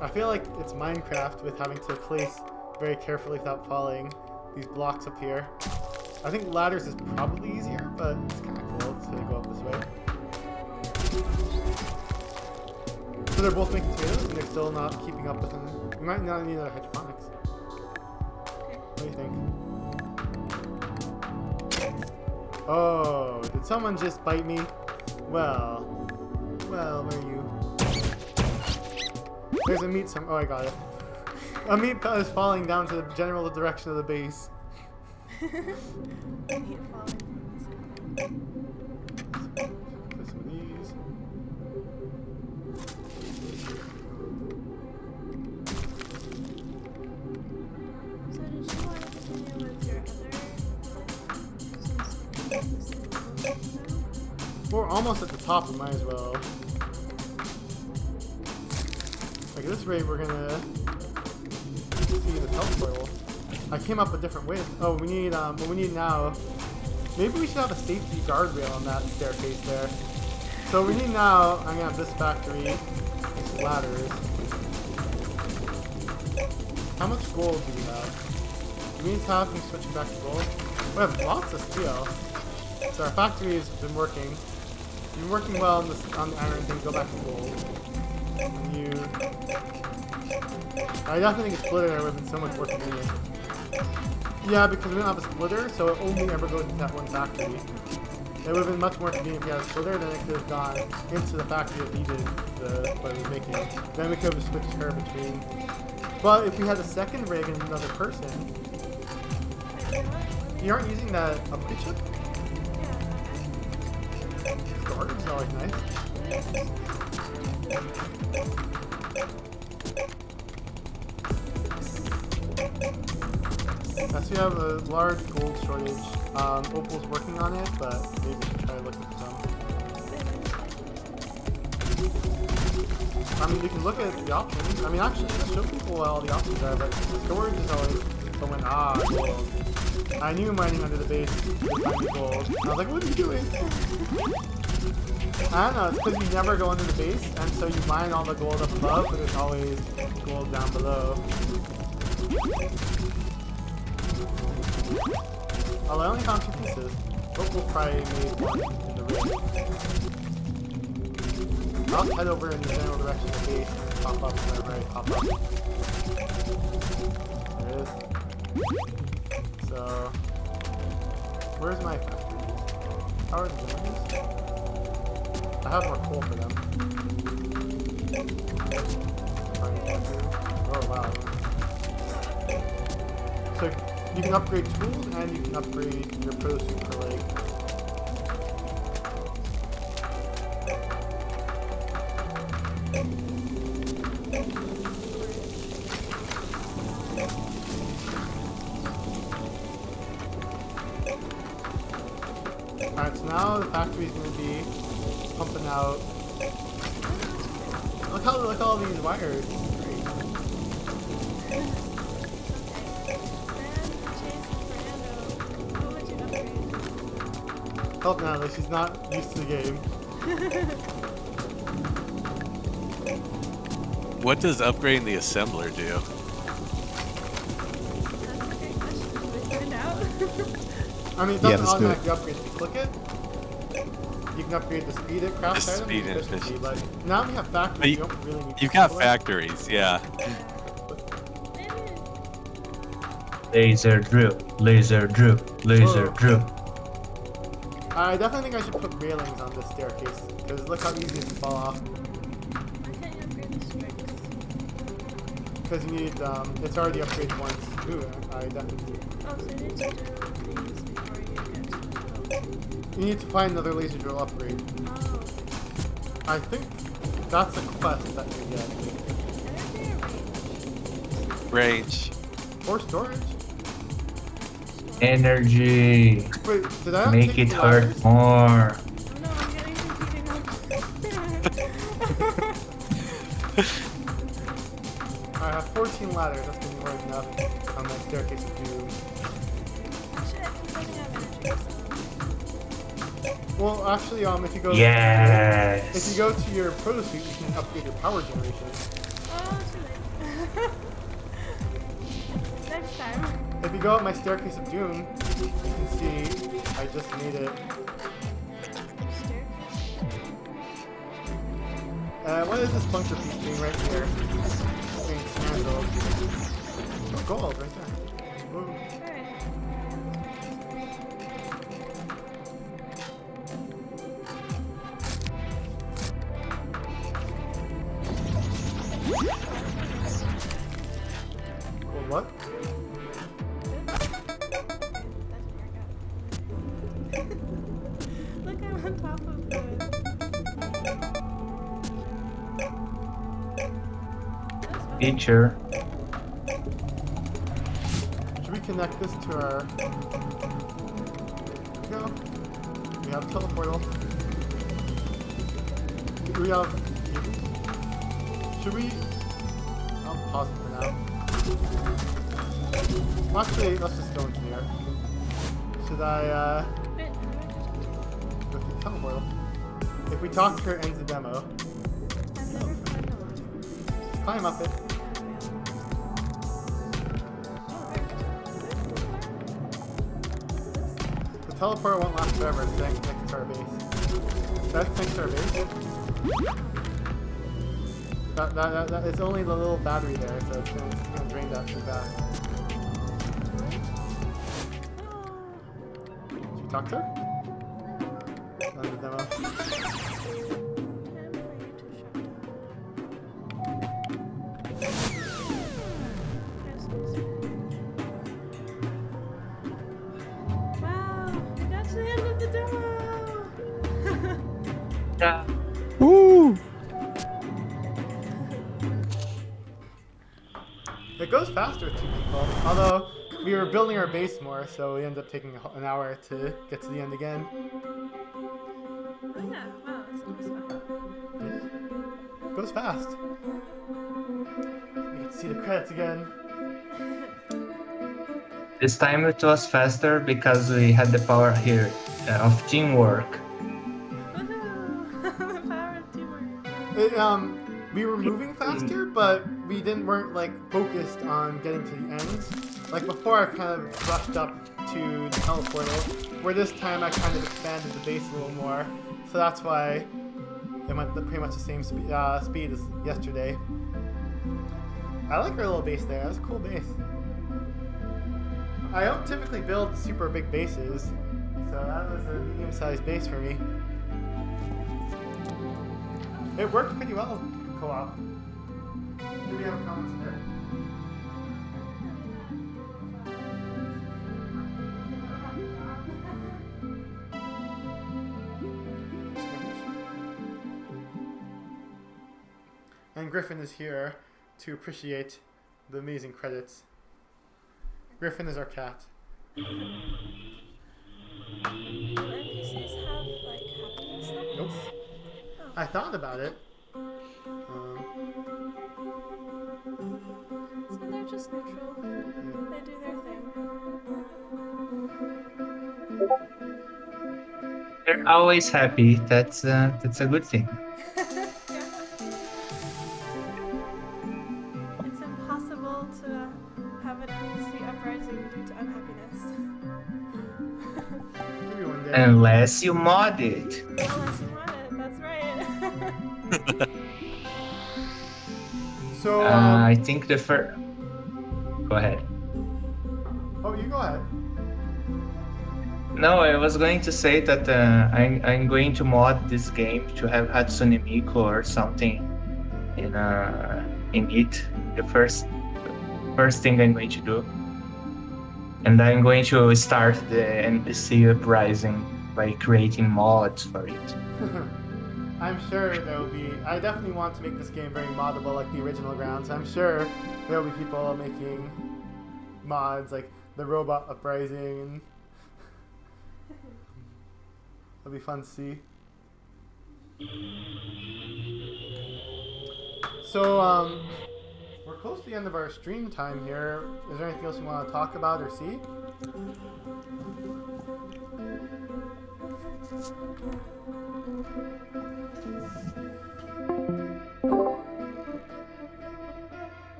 I feel like it's Minecraft with having to place very carefully without falling these blocks up here. I think ladders is probably easier, but it's kind of cool to go up this way. So they're both making tomatoes and they're still not keeping up with them. We might not need other hydroponics. What do you think? Oh, did someone just bite me? Well, where are you? There's a meat oh, I got it. A meat is falling down to the general direction of the base. Put some of these. So did you want to continue with your other... almost at the top, we might as well. Like at this rate, we're gonna see the teleportal. I came up with different ways. Oh, we need what we need now. Maybe we should have a safety guardrail on that staircase there. So we need now. I'm gonna have this factory, these ladders. How much gold do we have? Do we need to have me switch back to gold? We have lots of steel. So our factory has been working. You've been working well on the iron thing. Go back to gold. And you. I definitely think a splitter would have been so much work for me. Yeah, because we don't have a splitter, so it only ever goes into that one factory. It would have been much more convenient if we had a splitter, then it could have gone into the factory that needed what it was making. Then we could have switched her between. But if we had a second rig and another person, you aren't using that upgrade chip? Storage is always nice. I see we have a large gold shortage. Opal's working on it, but maybe we should try looking for some. I mean, you can look at the options. I mean, actually, just show people what all the options are, but storage is always going, gold. I knew mining under the base would find me gold. I was like, what are you doing? I don't know, it's because you never go under the base, and so you mine all the gold up above, but there's always gold down below. Oh, I only found 2 pieces. Opal probably made one in the ring. I'll head over in the general direction of the base and pop up whenever I pop up. There it is. So, where's my factory? How are the villages? I have more coal for them. Oh wow. So, you can upgrade tools and you can upgrade your pro suit for like. Alright, so now the factory's gonna be pumping out. Look at all these wires. Great. Help Natalie, she's not used to the game. What does upgrading the assembler do? That's a great question. Did we find out? I mean, it Yeah, doesn't let's do it. automatically upgrade if you click it. You can upgrade the speed it crafts The items speed and efficiency, efficiency. but now we have factories, But you don't really need You've got assembler. factories, yeah. Laser drill, laser drill, laser Whoa. drill. I definitely think I should put railings on this staircase, because look how easy it can fall off. Why can't you upgrade the strength? Because you need, it's already upgraded once. Ooh, I definitely. Oh, so you need to do these before you get to the boat. You need to find another laser drill upgrade. Oh. I think that's a quest that you get. Can there be a range? Range. Or storage. Energy. Wait, did I Make take it the hurt ladders? more. Oh no, I'm getting competing on. I have 14 ladders, that's gonna be more than enough on my staircase of doom. Shit, he doesn't have energy, so. Well, actually, if you go Yes. if you go to your proto suite, you can upgrade your power generation. Oh, too late. Next time. If you go up my staircase of doom, you can see I just made it. What is this bunker piece doing right here? Being handled. Oh, gold right there. Woo. Alright. Gold what? Look, I'm on top of the. Feature. Should we connect this to our... There we go. We have teleportal. we have... Should we... I'll pause it for now. Actually, let's just go into here. Should I, Wait, go through the teleport? If we talk to her, ends the demo. I've never climbed one. Just climb up it. The teleport won't last forever, it's connected to our base. That's connected to our base. It's only the little battery there, so it's gonna drain that too fast. Should we talk to her? End the demo. Wow, we got to the end of the demo! Yeah. Woo! It goes faster with 2 people, although we were building our base more, so we ended up taking an hour to get to the end again. Oh yeah, wow, that's almost fun. It goes fast. You get to see the credits again. This time it was faster because we had the power here of teamwork. Woohoo! The power of teamwork. We were moving faster, but we weren't like focused on getting to the end. Like before, I kind of rushed up to the teleportal, where this time I kind of expanded the base a little more. So that's why it went pretty much the same speed as yesterday. I like our little base there. That's a cool base. I don't typically build super big bases, so that was a medium-sized base for me. It worked pretty well, co-op. Do we have comments there? And Griffin is here to appreciate the amazing credits. Griffin is our cat. Do NPCs have like happiness levels? Nope. I thought about it. So they're just neutral. They do their thing. They're always happy. That's a good thing. Yeah. It's impossible to have an NPC uprising due to unhappiness. Maybe one day. Unless you mod it. Unless you want it, that's right. So, I think the first. Go ahead. oh, you go ahead. No, I was going to say that I'm going to mod this game to have Hatsune Miku or something in it. The first thing I'm going to do, and I'm going to start the NPC uprising by creating mods for it. I'm sure there will be. I definitely want to make this game very moddable like the original Grounds. I'm sure there will be people making mods like the Robot Uprising, and it'll be fun to see. So, we're close to the end of our stream time here. Is there anything else you want to talk about or see?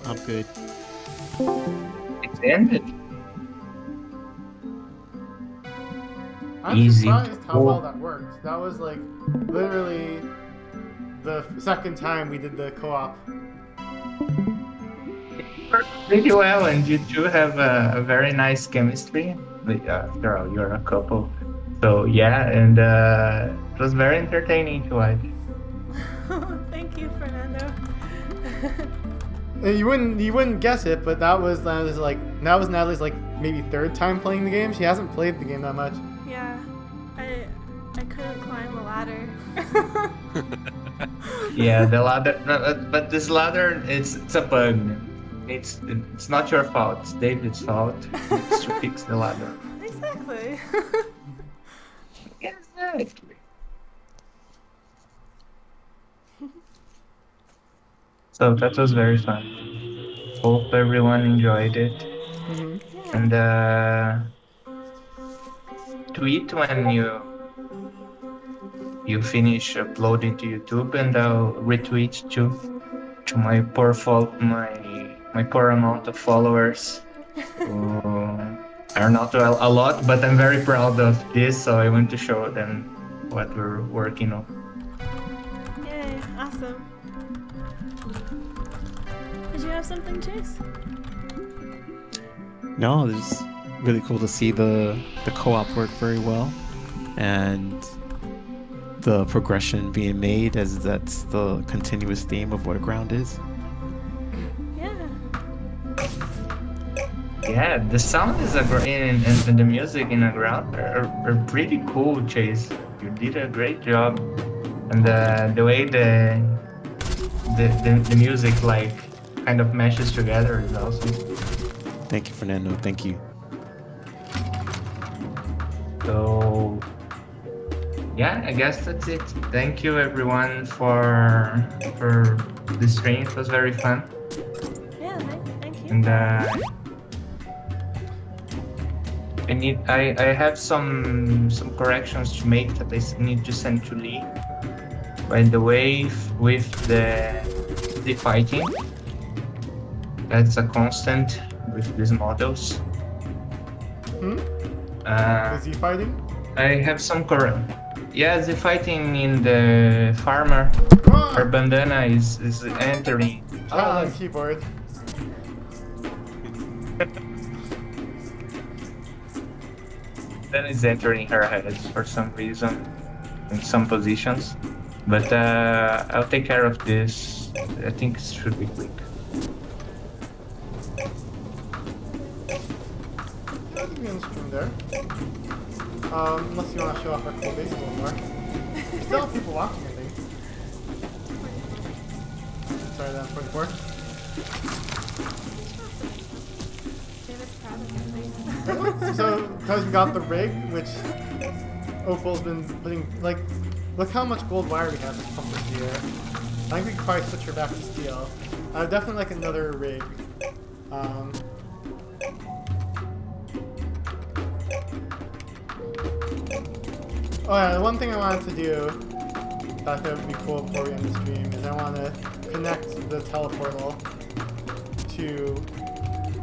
I'm good. It's ended. I'm Easy. surprised how Cool. well that worked. That was like literally the second time we did the co-op. It worked pretty well, and you two have a very nice chemistry. Like, after all, you're a couple. So yeah, and it was very entertaining to watch. Thank you, Fernando. And you wouldn't guess it, but that was Natalie's like maybe third time playing the game. She hasn't played the game that much. Yeah, I couldn't climb a ladder. Yeah, the ladder, but this ladder, it's a bug. It's not your fault. It's David's fault. It's to fix the ladder. Exactly. Exactly. So that was very fun. Hope everyone enjoyed it. Mm-hmm. Yeah. And tweet when you finish uploading to YouTube, and I'll retweet to my poor my poor amount of followers who are not a lot, but I'm very proud of this, so I want to show them what we're working on. Yay. Awesome. Did you have something, Chase? No, it's really cool to see the co-op work very well, and the progression being made, as that's the continuous theme of what Aground is. Yeah. Yeah, the sound is and the music in Aground are pretty cool, Chase. You did a great job, and the way the music like kind of meshes together is awesome. Thank you, Fernando. Thank you. So yeah, I guess that's it. Thank you everyone for this stream. It was very fun, Yeah. Thank you. and I have some corrections to make that I need to send to Lee. By the way, with the fighting, that's a constant with these models. Hmm? Is he fighting? I have some correct. Yeah, the fighting in the farmer. Ah! Her bandana is entering. Ah, on keyboard. Then is entering her head for some reason in some positions. But I'll take care of this. I think it should be quick. Yeah, I think we can stream there. Unless you want to show off our cool base a little more. We still have people watching, I think. Sorry, that's 44. David's proud of me. So, because we got the rig, which Opal's been putting, like, look how much gold wire we have this pump this year. I think we could probably switch her back to steel. Definitely like another rig. Oh yeah, the one thing I wanted to do that I thought would be cool before we end the stream is I want to connect the teleportal to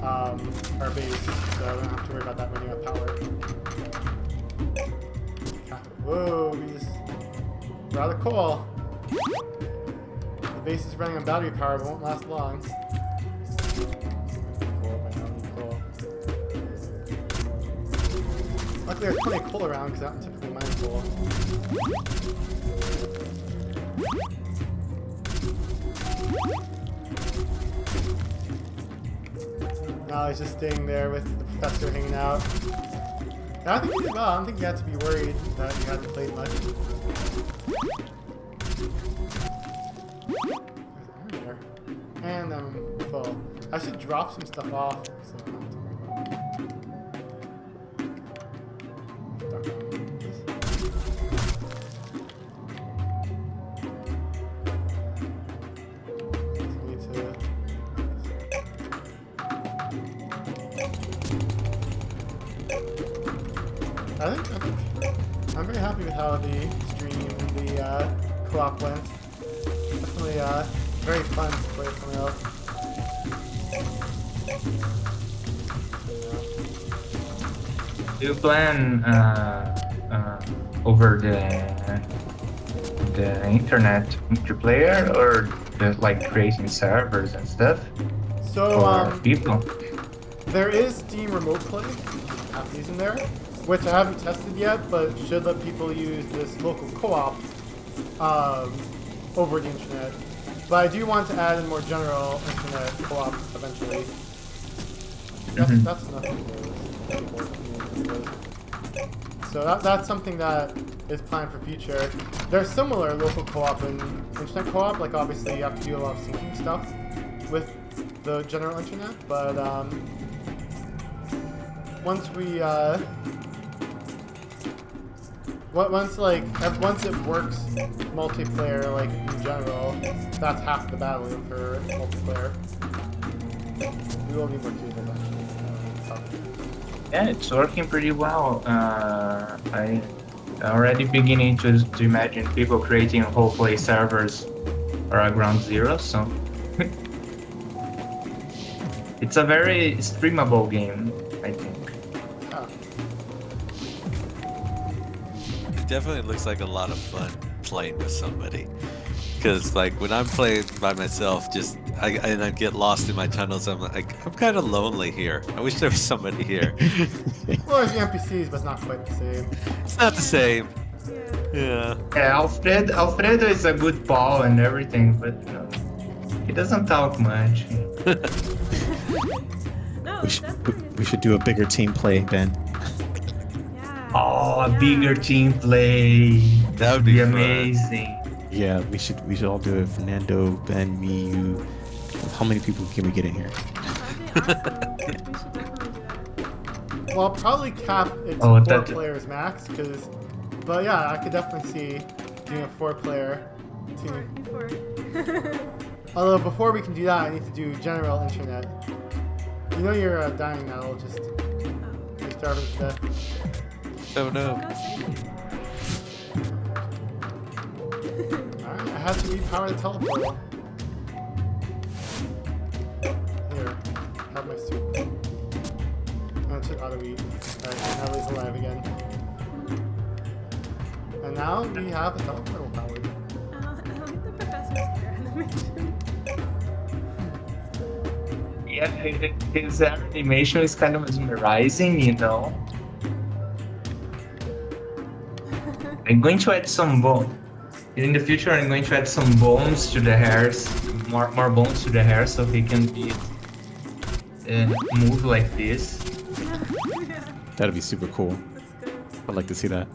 our base, so I don't have to worry about that running out of power. Whoa, we're out of coal. The base is running on battery power, but won't last long. Luckily, there's plenty of coal around because I don't typically mine coal. Now he's just staying there with the professor hanging out. And I think he did well. I don't think you had to be worried that you had to play much. There's iron there. And I'm full. I should drop some stuff off so I don't have to worry about it. I think I'm very happy with how the stream and the co-op went. Definitely very fun to play with someone else. Do you plan over the internet multiplayer or just like creating servers and stuff So for people? there is Steam Remote Play, apps in there, which I haven't tested yet, but should let people use this local co-op over the internet. But I do want to add in more general internet co-op eventually. That's nothing new. So that's something that is planned for future. There's similar local co-op and internet co-op, like obviously you have to do a lot of syncing stuff with the general internet, but once we once like once it works multiplayer like in general, that's half the battle for multiplayer. We will need more cubes actually. Yeah, it's working pretty well. I already beginning to imagine people creating whole play servers for Aground Zero, so it's a very streamable game, I think. Oh. It definitely looks like a lot of fun playing with somebody. Because like when I'm playing by myself, I get lost in my tunnels. I'm kind of lonely here. I wish there was somebody here. Well, there's the NPCs, but it's not quite the same. It's not the same. Yeah. Yeah, Alfredo is a good ball and everything, but he doesn't talk much. No, We should do a bigger team play, Ben. Yeah. Oh, a bigger team play. That would be fun. amazing. Yeah, we should all do it. Fernando, Ben, me, you. How many people can we get in here? That'd be awesome. We should definitely do that. Well, I'll probably cap it to Oh, 4 that- players max, but yeah, I could definitely see doing a 4-player team. Before. Although before we can do that, I need to do general internet. You know you're dying now. I'll just you're starving to death. Oh no. Go save me. Alright, I have to repower the teleporter. Here, have my soup. Oh, it took auto eat. Alright, now he's alive again. And now we have a teleporter powered. I don't think the professor's here in the mission. Yeah, his animation is kind of mesmerizing, you know. I'm going to add some bone. In the future, I'm going to add some bones to the hairs, more bones to the hair, so he can be move like this. Yeah, That'd be super cool. that's good. I'd like to see that.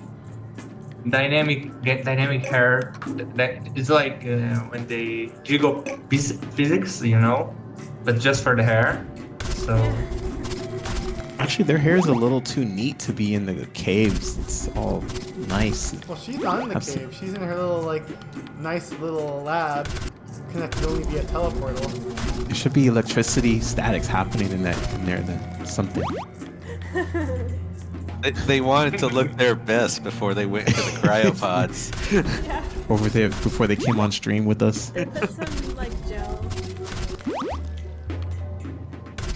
Dynamic hair. That it's like when they jiggle physics, you know, but just for the hair. So Actually, their hair is a little too neat to be in the caves. It's all nice. Well, she's not in the Absolutely. cave. She's in her little, like, nice little lab connected only via teleportal. There should be electricity statics happening in there then. Something. They wanted to look their best before they went into the cryopods. Yeah, Over there before they came on stream with us. put some like gel.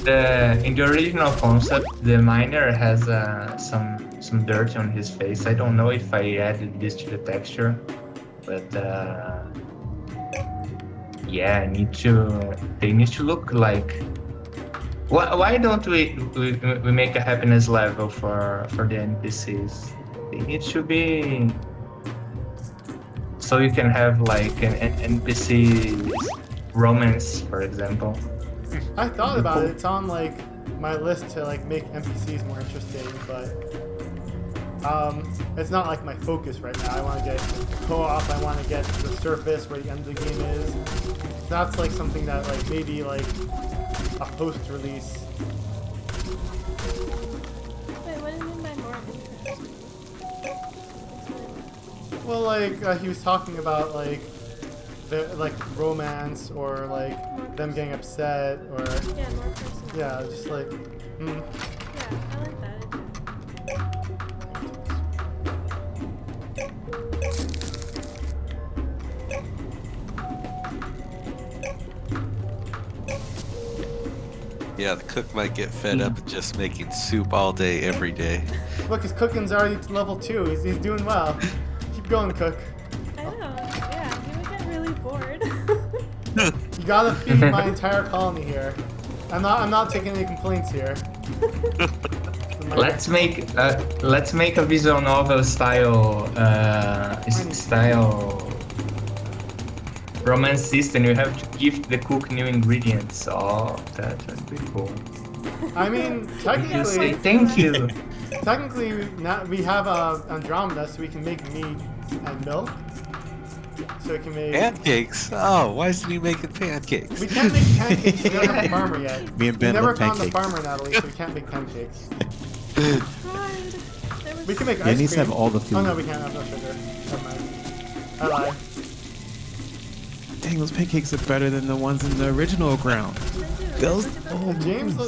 in the original concept, the miner has some dirt on his face. I don't know if I added this to the texture, but yeah, they need to look like. Why don't we make a happiness level for the NPCs? They need to be so you can have like an NPC romance, for example. I thought about it. It's on, like, my list to, like, make NPCs more interesting, but it's not, like, my focus right now. I want to get co-op. I want to get the surface where the end of the game is. That's, like, something that, like, maybe, like, a post-release. Wait, what do you mean by more interesting? Well, like, he was talking about, like, romance or, like, them getting upset or, Yeah, more personal. yeah, just, like, Yeah, I like that idea. Yeah, the cook might get fed up with just making soup all day, every day. Look, his cooking's already to level 2. He's doing well. Keep going, Cook. I know, yeah, he would get really bored. You gotta feed my entire colony here. I'm not taking any complaints here. Let's make a visual novel style romance system. You have to give the cook new ingredients. Oh, that would be cool. I mean, You say technically, thank you. we have Andromeda, so we can make meat and milk. So we can make. Pancakes? Oh, why isn't he making pancakes? We can't make pancakes. We don't have a farmer yet. Me and Ben we never love found the pancakes. farmer, Natalie, so we can't make pancakes. Tried. There was sugars? We can make Yeah, ice it needs to cream. have all the food. Oh no, we can't have no sugar. Never mind. I lied. Dang, those pancakes look better than the ones in the original ground. Those, oh,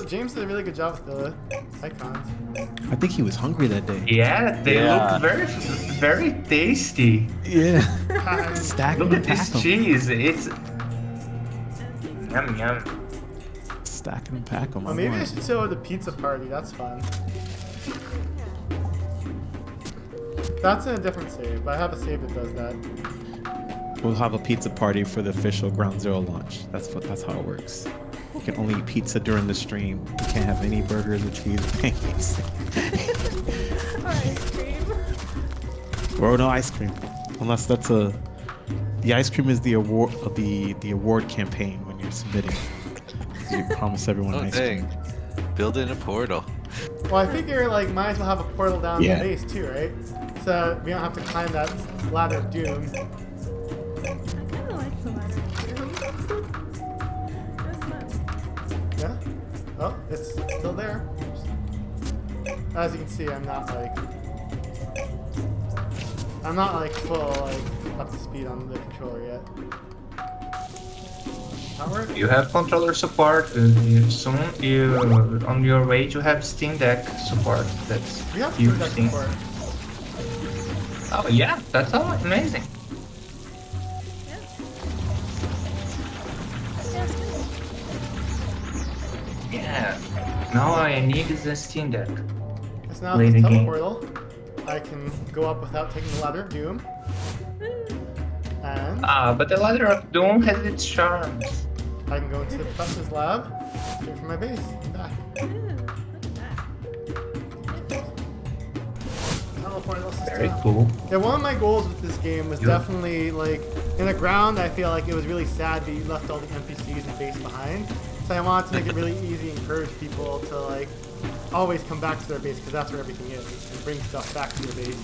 James did a really good job with the icons. I think he was hungry that day. Yeah, they Yeah. look very tasty. Yeah. Um, Stack Look them, at this pack them. cheese. It's yum yum. Stack them, pack them. well, maybe I should show the pizza party. That's fun. That's in a different save, but I have a save that does that. We'll have a pizza party for the official Ground Zero launch. That's how it works. You can only eat pizza during the stream. You can't have any burgers or cheese or pancakes. Or ice cream. Or no ice cream, unless that's the ice cream is the award of the award campaign when you're submitting. You promise everyone Oh, ice dang. cream. Build in a portal. Well, I figure like might as well have a portal down Yeah. the base too, right? So we don't have to climb that ladder of doom. I kind of like the ladder too. It's fun. Yeah. Oh, it's still there. As you can see, I'm not like full like up to speed on the controller yet. That work? You have controller support. Soon you on your way to have Steam Deck support. That's We have huge Steam Deck thing. support. Oh yeah, that's all amazing. Yeah. Yeah, it's good. Yeah. Now all I need is a Steam Deck. It's now Play the the game. teleportal. I can go up without taking the ladder of doom. And But the Ladder of Doom has its charms. I can go into the professor's lab, straight from my base, and back. Ooh, look at that. Teleportal system. Very cool. Yeah, one of my goals with this game was Yeah. definitely like in the ground. I feel like it was really sad that you left all the NPCs and base behind. So I wanted to make it really easy and encourage people to like always come back to their base because that's where everything is, and bring stuff back to your base.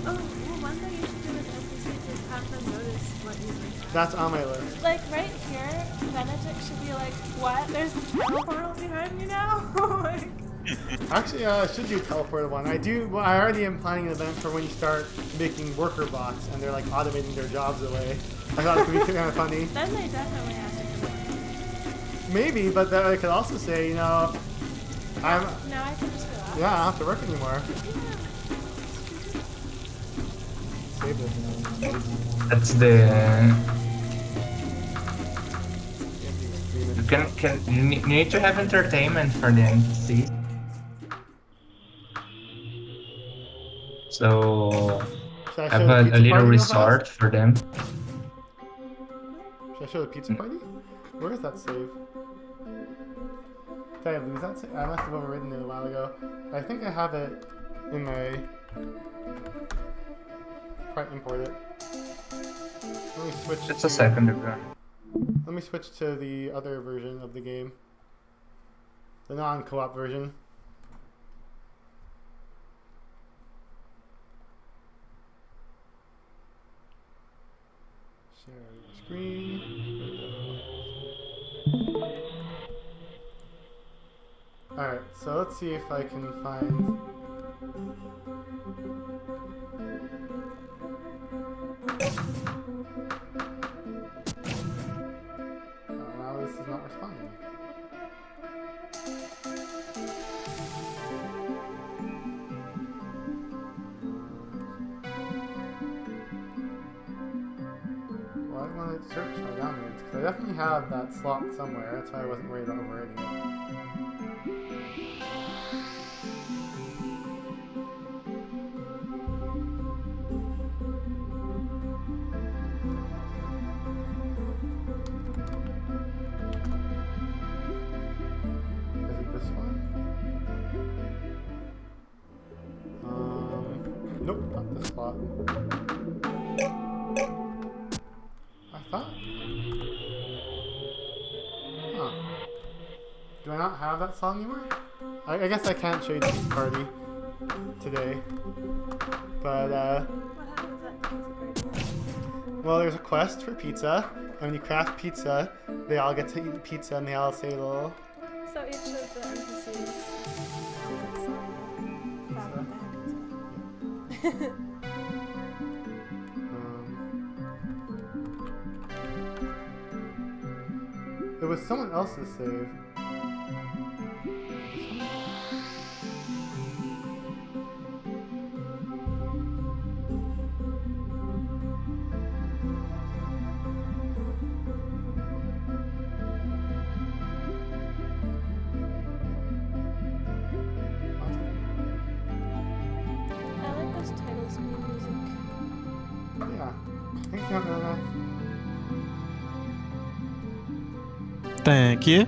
Oh, well, one thing you should do with NPCs is have them notice what you like. That's on my list. Like right here, Benedict should be like, "What? There's a teleportal behind me now?" Like, Actually, I should do a teleported one. I do. Well, I already am planning an event for when you start making worker bots and they're like automating their jobs away. I thought it could be kind of funny. then they definitely have to do it. Maybe, but then I could also say, you know, I'm. Now I can just relax. Yeah, I don't have to work anymore. Save this. That's the. You need to have entertainment for the NPCs. So Should I have show the a pizza little party real resort fast? for them. Should I show the pizza party? Where is that save? Did I lose that save? I must have overwritten it a while ago. I think I have it in my. Probably import it. Let me switch. Just to, a second ago. Let me switch to the other version of the game. The non-co-op version. Share your screen. Alright, so let's see if I can find. Oh, now this is not responding. Well, I want to search my downloads because I definitely have that slot somewhere. That's why I wasn't worried about overwriting it. Is it this one? Nope, not this spot. I thought. Huh. Do I not have that song anymore? I guess I can't show you this party today. But, What happens at pizza party? well, there's a quest for pizza. And when you craft pizza, they all get to eat the pizza and they all say a little. So each of the NPCs have a song about what they have to say. It was someone else's save. I like this title screen music. Yeah. Thank you, Nana. Thank you.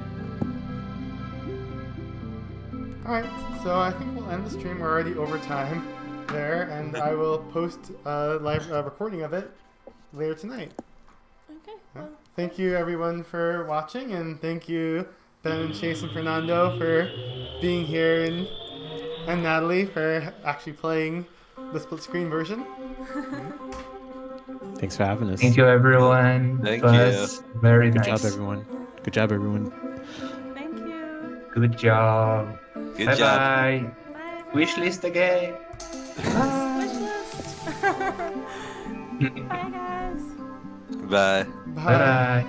Alright, so I think we'll end the stream. We're already over time there, and I will post a live recording of it later tonight. Okay. Yeah. Well, Thank you everyone for watching, and thank you Ben and Chase and Fernando for being here, and Natalie for actually playing the split screen version. Thanks for having us. Thank you, everyone. Thank It was very Good nice. job, everyone. Good job, everyone. thank you. Good job. Good Bye job. bye. Bye. Wish list again. Wish list. Bye, guys. Bye. Bye. Bye bye.